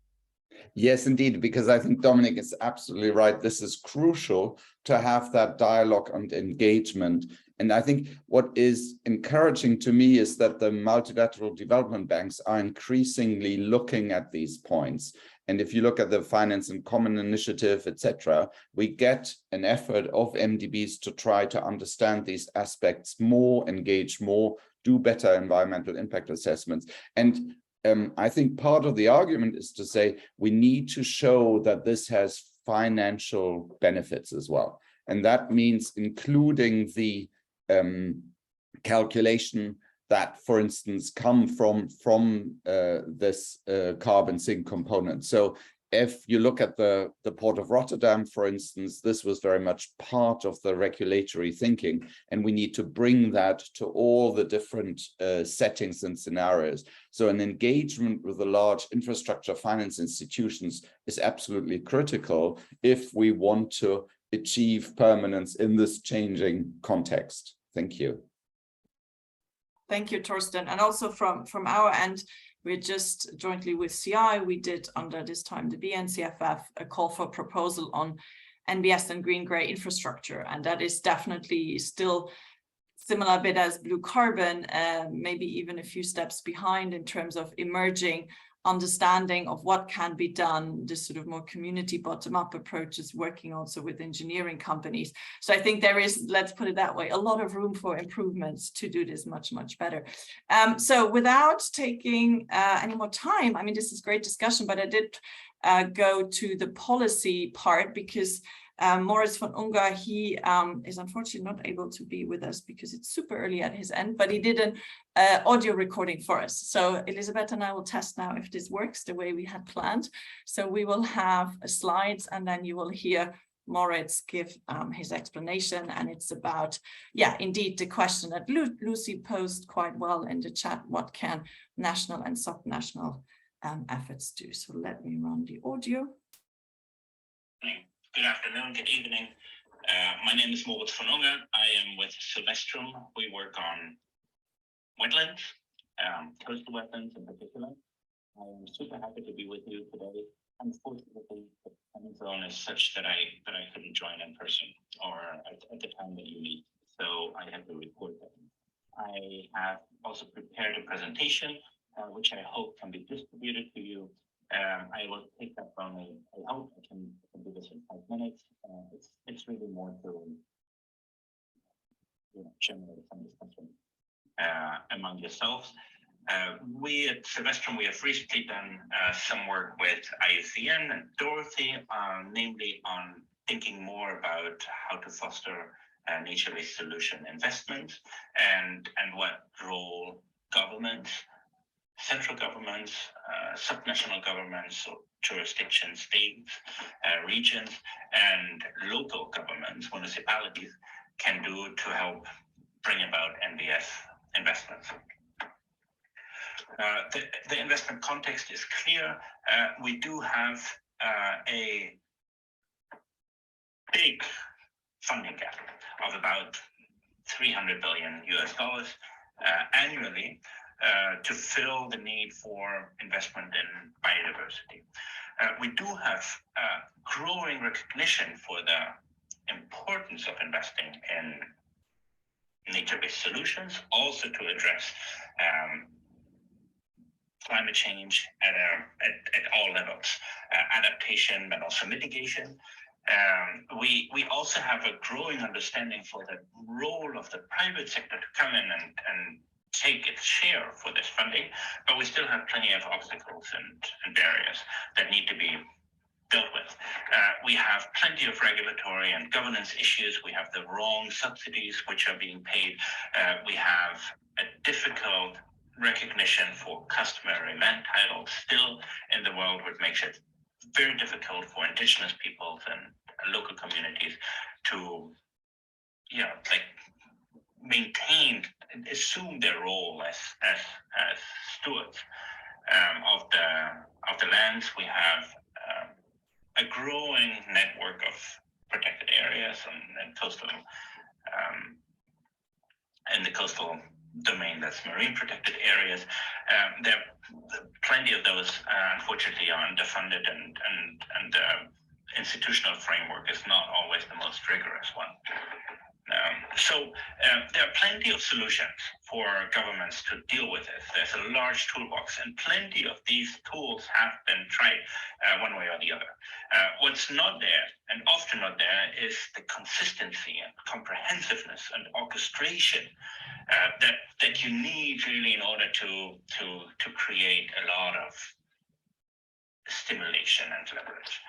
Yes, indeed, because I think Dominic is absolutely right. This is crucial to have that dialogue and engagement. And I think what is encouraging to me is that the multilateral development banks are increasingly looking at these points. And if you look at the Finance in Common initiative, etc., we get an effort of MDBs to try to understand these aspects more, engage more, do better environmental impact assessments. And I think part of the argument is to say we need to show that this has financial benefits as well. And that means including the calculation that, for instance, come from this carbon sink component. So if you look at the Port of Rotterdam, for instance, this was very much part of the regulatory thinking, and we need to bring that to all the different settings and scenarios. So an engagement with the large infrastructure finance institutions is absolutely critical if we want to achieve permanence in this changing context. Thank you. Thank you, Torsten. And also from our end, we're just jointly with CI, we did under this time the BNCFF a call for proposal on NBS and green gray infrastructure. And that is definitely still similar bit as blue carbon, maybe even a few steps behind in terms of emerging understanding of what can be done. This sort of more community bottom-up approach is working also with engineering companies. So I think there is, let's put it that way, a lot of room for improvements to do this much, much better. So without taking any more time, I mean, this is great discussion, but I did go to the policy part because Moritz von Unger, he is unfortunately not able to be with us because it's super early at his end, but he did an audio recording for us. So Elizabeth and I will test now if this works the way we had planned. So we will have slides and then you will hear Moritz give his explanation, and it's about, yeah, indeed the question that Lucy posed quite well in the chat, what can national and subnational efforts do? So let me run the audio. Good afternoon, good evening. My name is Moritz von Unger. I am with Silvestrum. We work on wetlands, coastal wetlands in particular. I am super happy to be with you today. Unfortunately, the time zone is such that I couldn't join in person or at the time that you need. So I have to record that. I have also prepared a presentation, which I hope can be distributed to you. I will take that from me. I hope I can do this in 5 minutes. It's really more to generate some discussion among yourselves. We at Silvestrum, we have recently done some work with IUCN and Dorothy, namely on thinking more about how to foster nature-based solution investment and what role governments, central governments, subnational governments, so jurisdictions, states, regions, and local governments, municipalities, can do to help bring about NBS investments. The investment context is clear. We do have a big funding gap of about $300 billion annually to fill the need for investment in biodiversity. We do have growing recognition for the importance of investing in nature-based solutions, also to address climate change at all levels, adaptation, but also mitigation. We also have a growing understanding for the role of the private sector to come in and take its share for this funding, but we still have plenty of obstacles and barriers that need to be dealt with. We have plenty of regulatory and governance issues. We have the wrong subsidies which are being paid. We have a difficult recognition for customary land titles still in the world, which makes it very difficult for indigenous peoples and local communities to, maintain and assume their role as stewards of the lands. We have a growing network of protected areas and coastal in the coastal domain, that's marine protected areas. There are plenty of those, unfortunately, are underfunded, and the institutional framework is not always the most rigorous one. So there are plenty of solutions for governments to deal with this. There's a large toolbox, and plenty of these tools have been tried one way or the other. What's not there, and often not there, is the consistency and comprehensiveness and orchestration that you need really in order to create a lot of stimulation and leverage.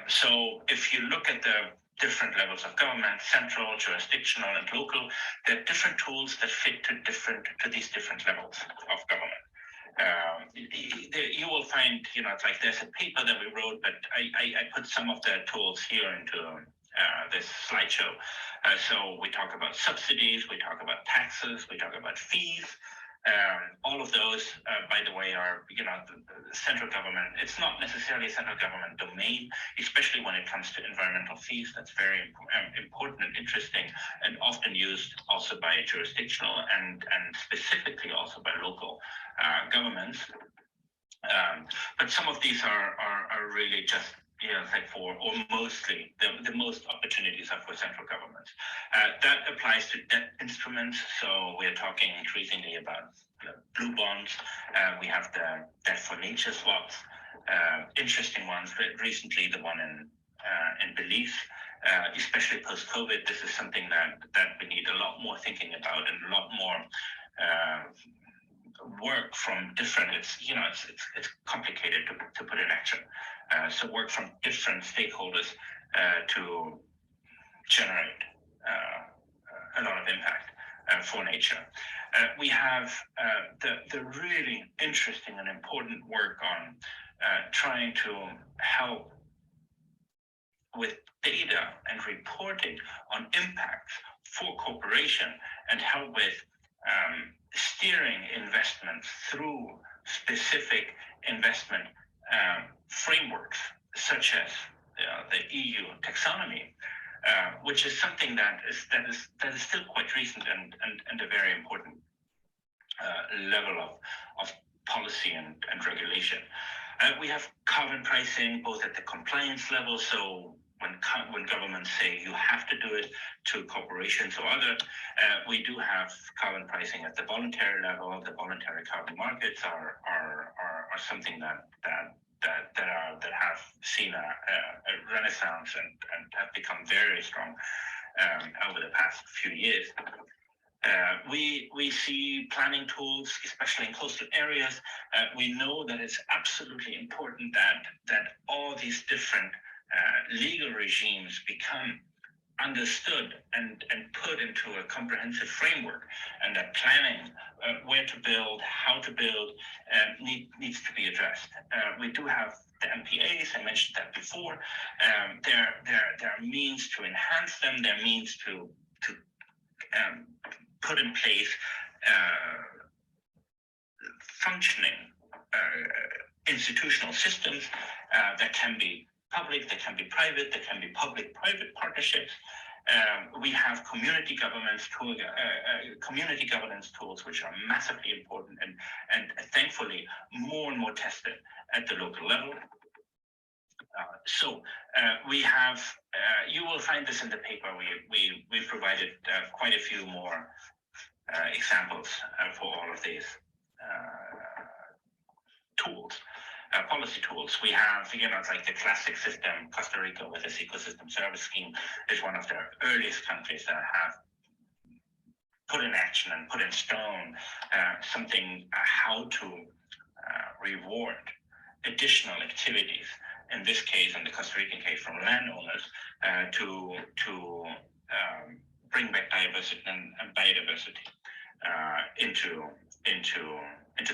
So if you look at the different levels of government, central, jurisdictional, and local, there are different tools that fit to these different levels of government. You will find, it's like there's a paper that we wrote, but I put some of the tools here into this slideshow. So we talk about subsidies, we talk about taxes, we talk about fees. All of those, by the way, are the central government. It's not necessarily a central government domain, especially when it comes to environmental fees. That's very important and interesting, and often used also by jurisdictional and specifically also by local governments. But some of these are really just like for, or mostly the most opportunities are for central governments. That applies to debt instruments. So we're talking increasingly about blue bonds. We have the debt for nature swaps, interesting ones. Recently, the one in Belize, especially post-COVID, this is something that we need a lot more thinking about and a lot more work from different, it's complicated to put in action. So work from different stakeholders to generate a lot of impact for nature. We have the really interesting and important work on trying to help with data and reporting on impacts for cooperation and help with steering investments through specific investment frameworks, such as the EU taxonomy, which is something that is still quite recent and a very important level of policy and regulation. We have carbon pricing both at the compliance level, so when governments say you have to do it to corporations or other, we do have carbon pricing at the voluntary level. The voluntary carbon markets are something that have seen a renaissance and have become very strong over the past few years. We see planning tools, especially in coastal areas. We know that it's absolutely important that all these different legal regimes become understood and put into a comprehensive framework, and that planning, where to build, how to build, needs to be addressed. We do have the MPAs, I mentioned that before. There are means to enhance them. There are means to put in place functioning institutional systems that can be public, that can be private, that can be public-private partnerships. We have community governance tools, which are massively important and thankfully more and more tested at the local level. So we have, you will find this in the paper. We've provided quite a few more examples for all of these tools. Policy tools. We have, it's like the classic system. Costa Rica with its ecosystem service scheme is one of the earliest countries that have put in action and put in stone something, how to reward additional activities. In this case, in the Costa Rican case, from landowners to bring back diversity and biodiversity into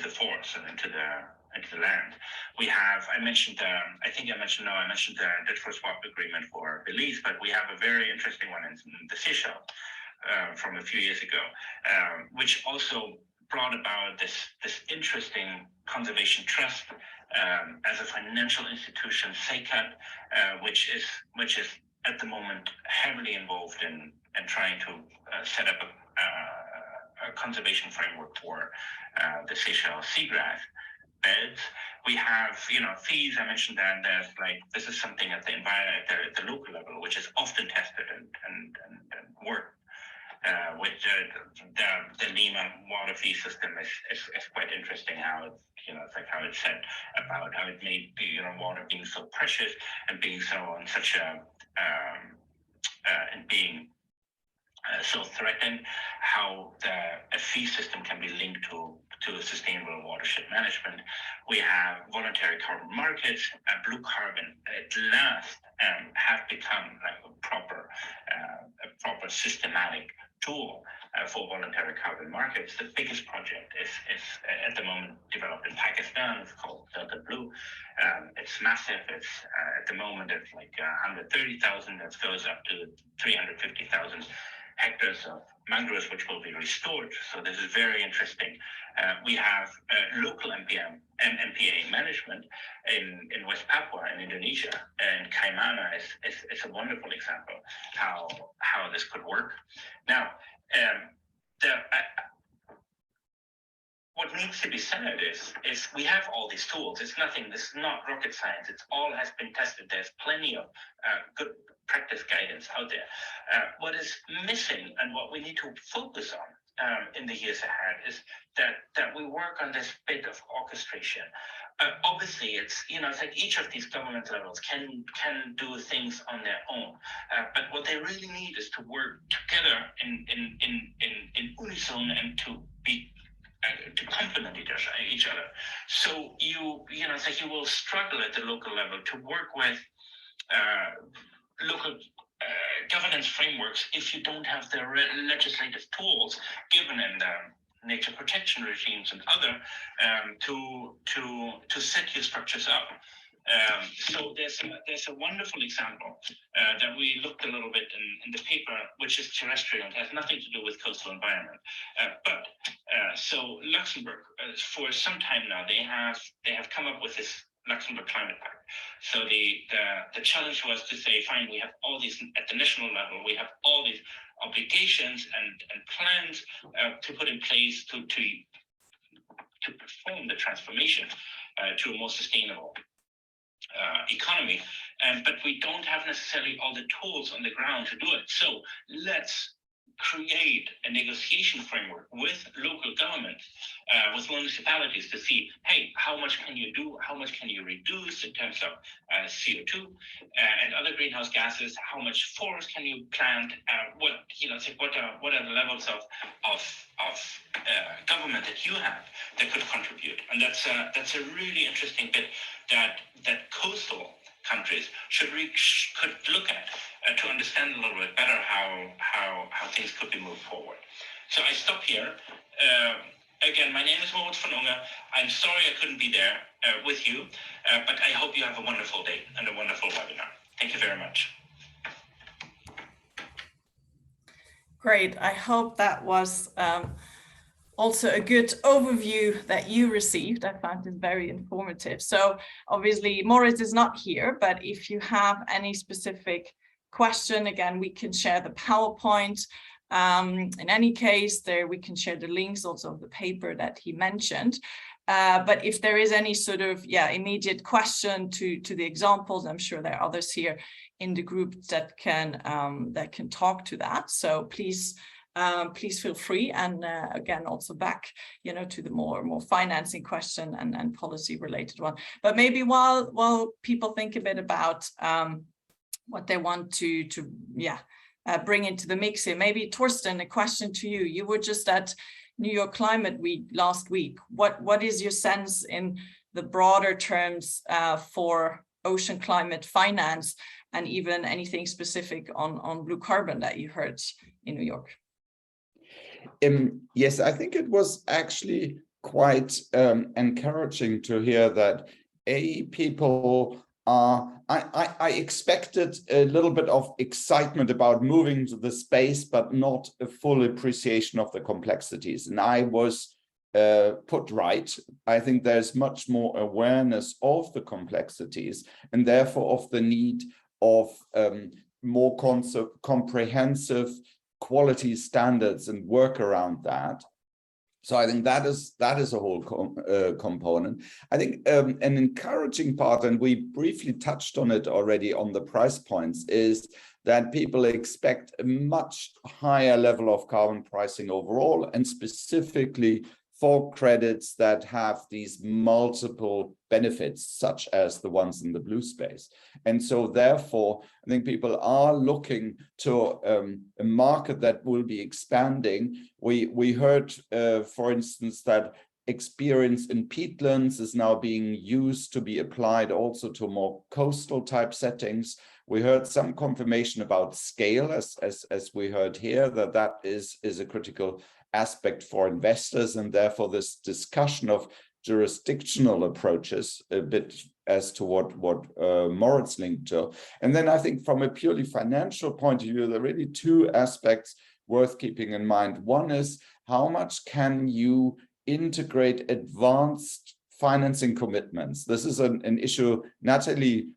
the forests and into the land. We have, I mentioned the debt for swap agreement for Belize, but we have a very interesting one in the Seychelles from a few years ago, which also brought about this interesting conservation trust as a financial institution, SECAT, which is at the moment heavily involved in trying to set up a conservation framework for the Seychelles seagrass beds. We have, fees. I mentioned that. There's this is something at the environment, at the local level, which is often tested and worked. With the Lima water fee system is quite interesting. How it's like how it's said about how it made water being so precious and being so on such a and being so threatened, how a fee system can be linked to sustainable watershed management. We have voluntary carbon markets. Blue carbon at last have become like a proper systematic tool for voluntary carbon markets. The biggest project is at the moment developed in Pakistan. It's called Delta Blue. It's massive. It's at the moment it's like 130,000. That goes up to 350,000 hectares of mangroves, which will be restored. So this is very interesting. We have local MPA management in West Papua in Indonesia, and Kaimana is a wonderful example how this could work. Now, what needs to be said is we have all these tools. This is not rocket science. It's all has been tested. There's plenty of good practice guidance out there. What is missing and what we need to focus on in the years ahead is that we work on this bit of orchestration. Obviously, it's like each of these government levels can do things on their own, but what they really need is to work together in unison and to complement each other. So it's like you will struggle at the local level to work with local governance frameworks if you don't have the legislative tools given in the nature protection regimes and other to set your structures up. So there's a wonderful example that we looked a little bit in the paper, which is terrestrial and has nothing to do with coastal environment. So Luxembourg, for some time now, they have come up with this Luxembourg Climate Pact. So the challenge was to say, fine, we have all these at the national level, we have all these obligations and plans to put in place to perform the transformation to a more sustainable economy, but we don't have necessarily all the tools on the ground to do it. So let's create a negotiation framework with local governments, with municipalities to see, hey, how much can you do? How much can you reduce in terms of CO2 and other greenhouse gases? How much forest can you plant? What are the levels of government that you have that could contribute? And that's a really interesting bit that coastal countries could look at to understand a little bit better how things could be moved forward. So I stop here. Again, my name is Moritz van Unge. I'm sorry I couldn't be there with you, but I hope you have a wonderful day and a wonderful webinar. Thank you very much. Great. I hope that was also a good overview that you received. I found it very informative. So obviously Moritz is not here, but if you have any specific question, again, we can share the PowerPoint. In any case, there we can share the links also of the paper that he mentioned. But if there is any sort of immediate question to the examples, I'm sure there are others here in the group that can talk to that. So please feel free, and again also back to the more financing question and policy related one. But maybe while people think a bit about what they want to bring into the mix here, maybe Torsten, a question to you. You were just at New York Climate Week last week. What is your sense in the broader terms for ocean climate finance, and even anything specific on blue carbon that you heard in New York? Yes, I think it was actually quite encouraging to hear that people are, I expected a little bit of excitement about moving to the space, but not a full appreciation of the complexities. And I was put right. I think there's much more awareness of the complexities and therefore of the need of more comprehensive quality standards and work around that. So I think that is a whole component. I think an encouraging part, and we briefly touched on it already on the price points, is that people expect a much higher level of carbon pricing overall, and specifically for credits that have these multiple benefits, such as the ones in the blue space. And so therefore, I think people are looking to a market that will be expanding. We heard, for instance, that experience in peatlands is now being used to be applied also to more coastal type settings. We heard some confirmation about scale, as we heard here, that is a critical aspect for investors, and therefore this discussion of jurisdictional approaches, a bit as to what Moritz linked to. And then I think from a purely financial point of view, there are really two aspects worth keeping in mind. One is, how much can you integrate advanced financing commitments? This is an issue Natalie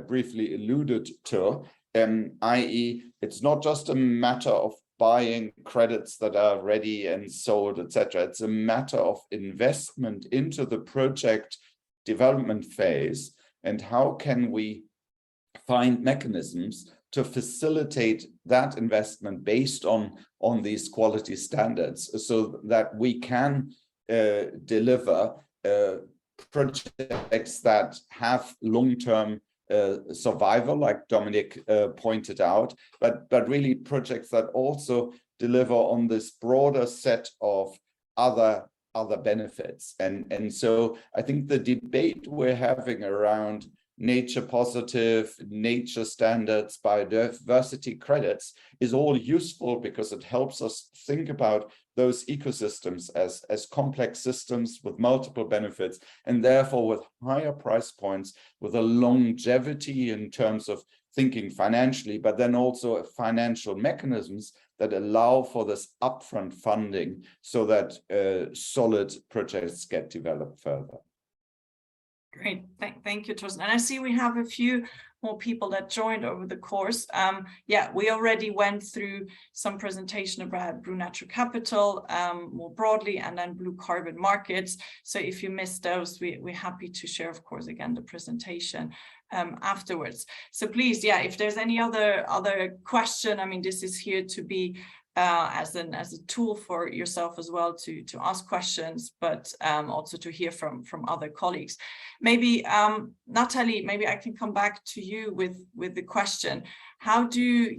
briefly alluded to, i.e. it's not just a matter of buying credits that are ready and sold, etc. It's a matter of investment into the project development phase, and how can we find mechanisms to facilitate that investment based on these quality standards, so that we can deliver projects that have long-term survival, like Dominic pointed out, but really projects that also deliver on this broader set of other benefits. And so I think the debate we're having around nature positive, nature standards, biodiversity credits is all useful, because it helps us think about those ecosystems as complex systems with multiple benefits, and therefore with higher price points, with a longevity in terms of thinking financially, but then also financial mechanisms that allow for this upfront funding, so that solid projects get developed further. Great, thank you, Torsten. And I see we have a few more people that joined over the course. Yeah, we already went through some presentation about blue natural capital more broadly, and then blue carbon markets. So if you missed those, we're happy to share, of course, again, the presentation afterwards. So please, yeah, if there's any other question, I mean, this is here to be as a tool for yourself as well to ask questions, but also to hear from other colleagues. Maybe Natalie, maybe I can come back to you with the question: how do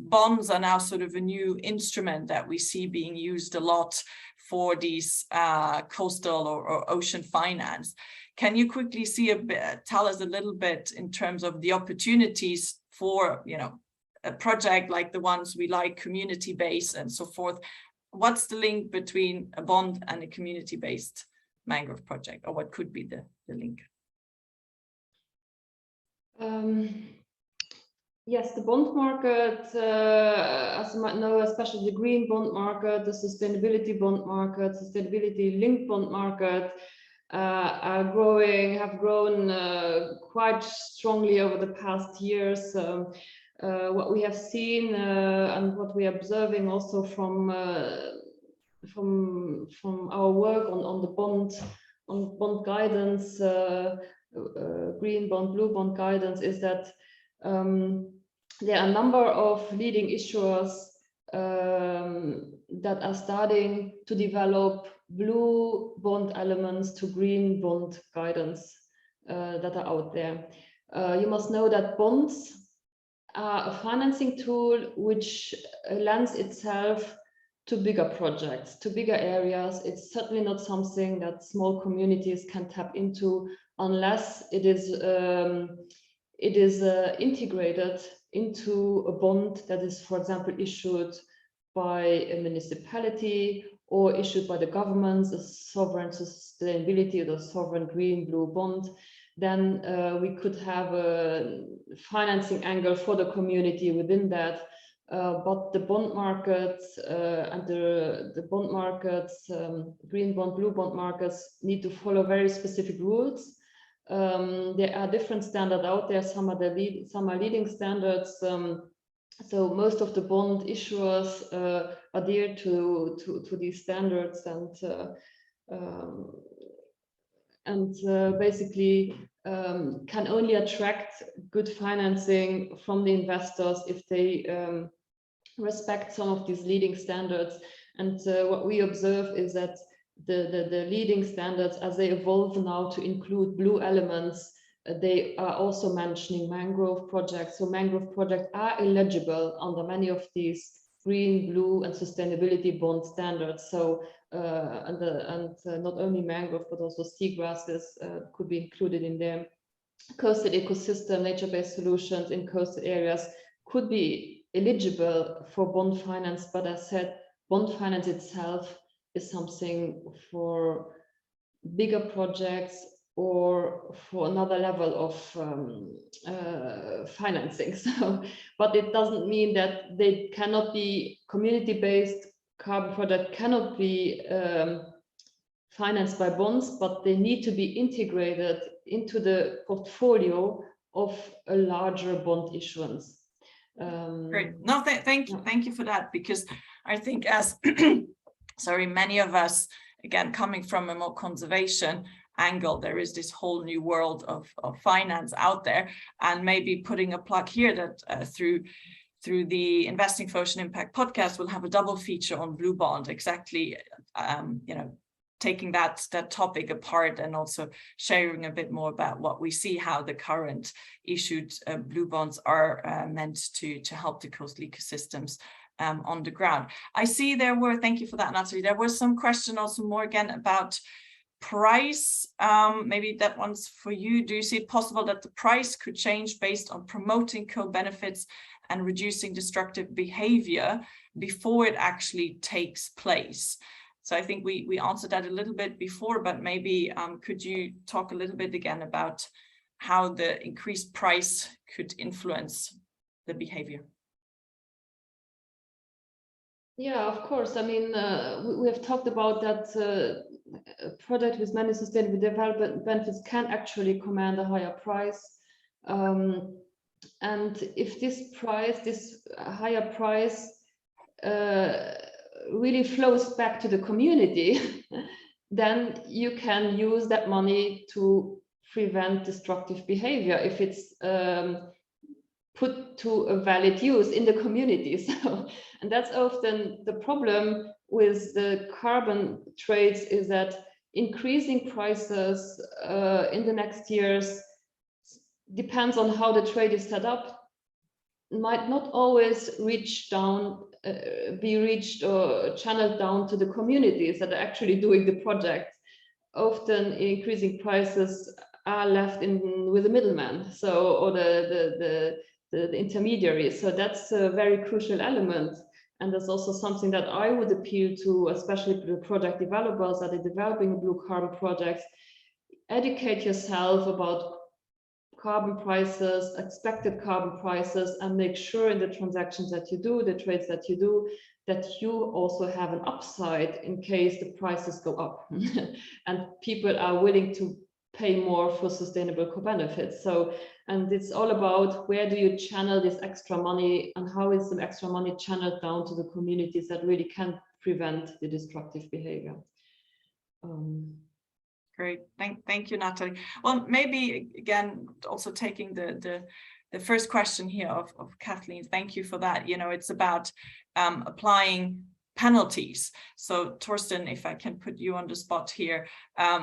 bonds are now sort of a new instrument that we see being used a lot for these coastal or ocean finance? Can you quickly tell us a little bit in terms of the opportunities for a project like the ones we like, community-based and so forth? What's the link between a bond and a community-based mangrove project, or what could be the link? Yes, the bond market, as you might know, especially the green bond market, the sustainability bond market, sustainability linked bond market, have grown quite strongly over the past years. What we have seen and what we are observing also from our work on the bond guidance, green bond, blue bond guidance, is that there are a number of leading issuers that are starting to develop blue bond elements to green bond guidance that are out there. You must know that bonds are a financing tool which lends itself to bigger projects, to bigger areas. It's certainly not something that small communities can tap into unless it is integrated into a bond that is, for example, issued by a municipality or issued by the governments, a sovereign sustainability or the sovereign green blue bond. Then we could have a financing angle for the community within that. But the bond markets and the bond markets, green bond, blue bond markets, need to follow very specific rules. There are different standards out there. Some are leading standards. So most of the bond issuers adhere to these standards, and basically can only attract good financing from the investors if they respect some of these leading standards. And what we observe is that the leading standards, as they evolve now to include blue elements, they are also mentioning mangrove projects. So mangrove projects are eligible under many of these green, blue, and sustainability bond standards. So and not only mangrove, but also seagrasses could be included in there. Coastal ecosystem, nature-based solutions in coastal areas could be eligible for bond finance, but as said, bond finance itself is something for bigger projects or for another level of financing. So, but it doesn't mean that they cannot be community-based carbon project cannot be financed by bonds, but they need to be integrated into the portfolio of a larger bond issuance. Great. No, thank you for that, because I think as sorry, many of us, again, coming from a more conservation angle, there is this whole new world of finance out there, and maybe putting a plug here that through the Investing for Ocean Impact podcast, we'll have a double feature on blue bond, exactly, you know, taking that topic apart and also sharing a bit more about what we see, how the current issued blue bonds are meant to help the coastal ecosystems on the ground. I see there were, thank you for that, Natalie, there was some question also more again about price. Maybe that one's for you. Do you see it possible that the price could change based on promoting co-benefits and reducing destructive behavior before it actually takes place? So I think we answered that a little bit before, but maybe could you talk a little bit again about how the increased price could influence the behavior? Yeah, of course. I mean, we have talked about that a product with many sustainable development benefits can actually command a higher price. And if this higher price really flows back to the community, then you can use that money to prevent destructive behavior if it's put to a valid use in the community. So, and that's often the problem with the carbon trades, is that increasing prices in the next years depends on how the trade is set up, might not always be reached or channeled down to the communities that are actually doing the project. Often increasing prices are left with the middleman, so, or the intermediaries. So that's a very crucial element. And that's also something that I would appeal to, especially to the project developers that are developing blue carbon projects. Educate yourself about carbon prices, expected carbon prices, and make sure in the transactions that you do, the trades that you do, that you also have an upside in case the prices go up and people are willing to pay more for sustainable co-benefits. So, and it's all about where do you channel this extra money and how is the extra money channeled down to the communities that really can prevent the destructive behavior. Great, thank you, Natalie. Well, maybe again, also taking the first question here of Kathleen, thank you for that. You know, it's about applying penalties. So Torsten, if I can put you on the spot here,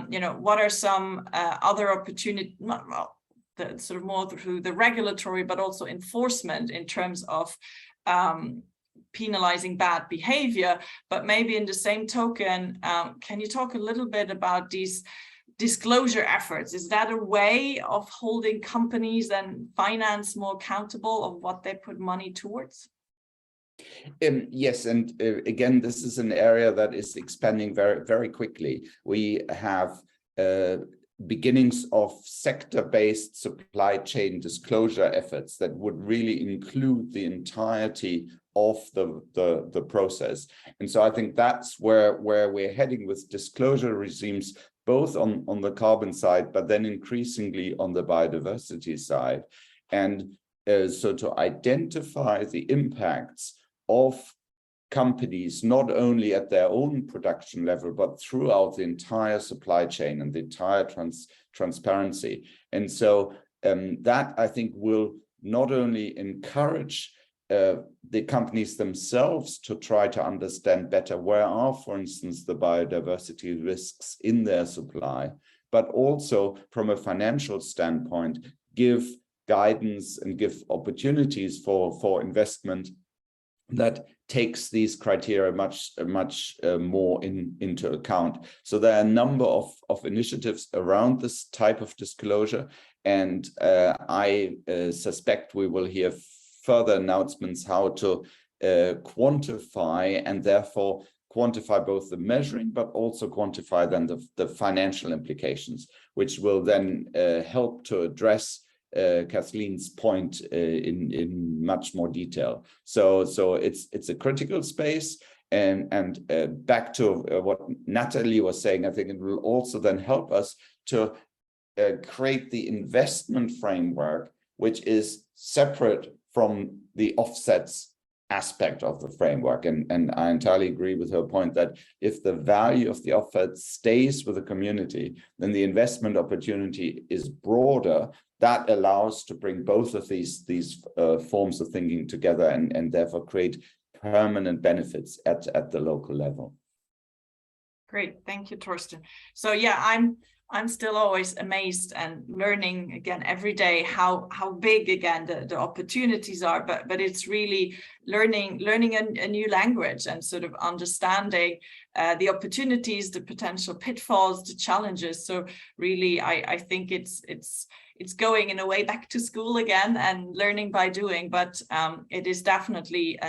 you know, what are some other opportunities, well, the sort of more through the regulatory, but also enforcement in terms of penalizing bad behavior, but maybe in the same token, can you talk a little bit about these disclosure efforts? Is that a way of holding companies and finance more accountable of what they put money towards? Yes, and again, this is an area that is expanding very, very quickly. We have beginnings of sector-based supply chain disclosure efforts that would really include the entirety of the process. And so I think that's where we're heading with disclosure regimes, both on the carbon side, but then increasingly on the biodiversity side. And so to identify the impacts of companies, not only at their own production level, but throughout the entire supply chain and the entire transparency. And so that, I think, will not only encourage the companies themselves to try to understand better where are, for instance, the biodiversity risks in their supply, but also from a financial standpoint, give guidance and give opportunities for investment that takes these criteria much more into account. So there are a number of initiatives around this type of disclosure, and I suspect we will hear further announcements how to quantify, and therefore quantify both the measuring, but also quantify then the financial implications, which will then help to address Kathleen's point in much more detail. So it's a critical space, and back to what Natalie was saying, I think it will also then help us to create the investment framework, which is separate from the offsets aspect of the framework. And I entirely agree with her point that if the value of the offset stays with the community, then the investment opportunity is broader. That allows to bring both of these forms of thinking together, and therefore create permanent benefits at the local level. Great, thank you, Torsten. So yeah, I'm still always amazed and learning again every day how big again the opportunities are, but it's really learning a new language and sort of understanding the opportunities, the potential pitfalls, the challenges. So really, I think it's going in a way back to school again and learning by doing, but it is definitely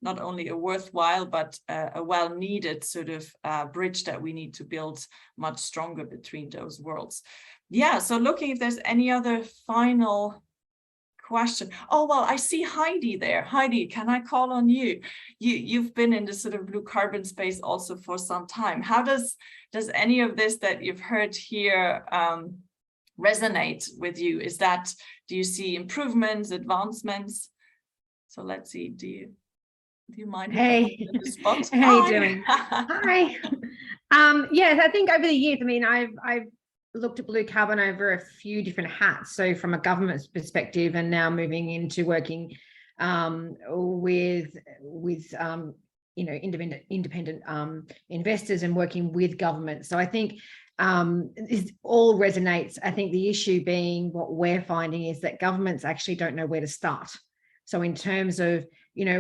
not only a worthwhile, but a well-needed sort of bridge that we need to build much stronger between those worlds. Yeah, so looking if there's any other final question. Oh, well, I see Heidi there. Heidi, can I call on you? You've been in the sort of blue carbon space also for some time. How does any of this that you've heard here resonate with you? Do you see improvements, advancements? So let's see, do you mind? Hey, how you doing? Hi. Yes, I think over the years, I mean, I've looked at blue carbon over a few different hats. So from a government's perspective, and now moving into working with independent investors and working with government. So I think it all resonates. I think the issue being what we're finding is that governments actually don't know where to start. So in terms of,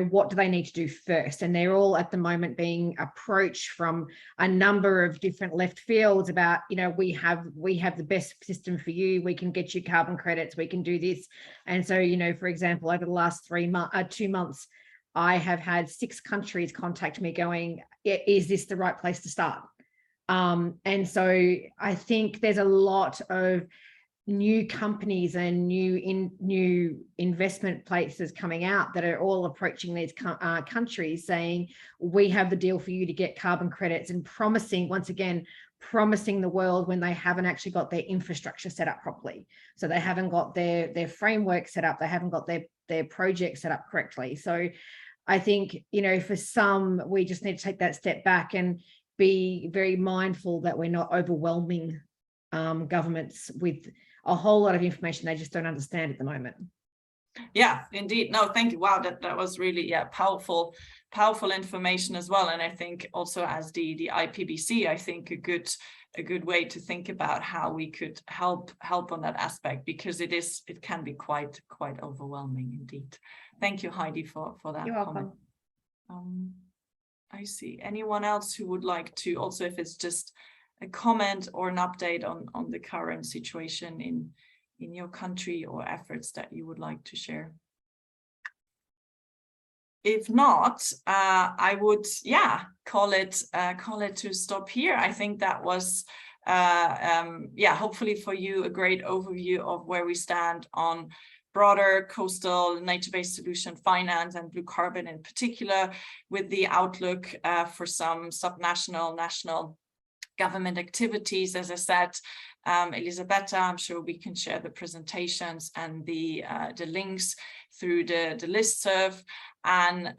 what do they need to do first? And they're all at the moment being approached from a number of different left fields about, we have the best system for you. We can get you carbon credits. We can do this. And so, for example, over the last 2 months, I have had 6 countries contact me going, is this the right place to start? And so I think there's a lot of new companies and new investment places coming out that are all approaching these countries saying, we have the deal for you to get carbon credits, and promising the world when they haven't actually got their infrastructure set up properly. So they haven't got their framework set up, they haven't got their project set up correctly. So I think, for some, we just need to take that step back and be very mindful that we're not overwhelming governments with a whole lot of information they just don't understand at the moment. Yeah, indeed. No, thank you. Wow, that was really powerful information as well. And I think also as the IPBC, I think a good way to think about how we could help on that aspect, because it can be quite overwhelming indeed. Thank you, Heidi, for that. You're welcome. Comment. I see. Anyone else who would like to also, if it's just a comment or an update on the current situation in your country or efforts that you would like to share? If not, I would call it to stop here. I think that was hopefully for you a great overview of where we stand on broader coastal nature-based solution finance and blue carbon in particular, with the outlook for some subnational, national government activities. As I said, Elisabetta, I'm sure we can share the presentations and the links through the listserv. And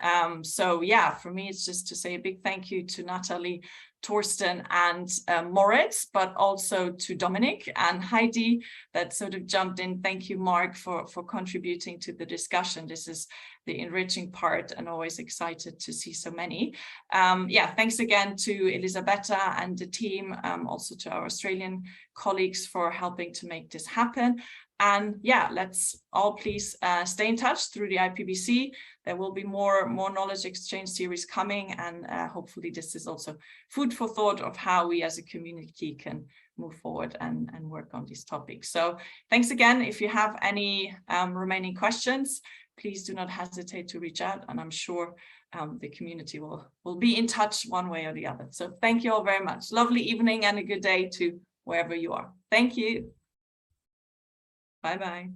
for me, it's just to say a big thank you to Natalie, Torsten, and Moritz, but also to Dominic and Heidi that sort of jumped in. Thank you, Mark, for contributing to the discussion. This is the enriching part, and always excited to see so many. Thanks again to Elisabetta and the team, also to our Australian colleagues for helping to make this happen. And yeah, let's all please stay in touch through the IPBC. There will be more knowledge exchange series coming, and hopefully this is also food for thought of how we as a community can move forward and work on these topics. So thanks again. If you have any remaining questions, please do not hesitate to reach out, and I'm sure the community will be in touch one way or the other. So thank you all very much. Lovely evening and a good day to wherever you are. Thank you. Bye-bye.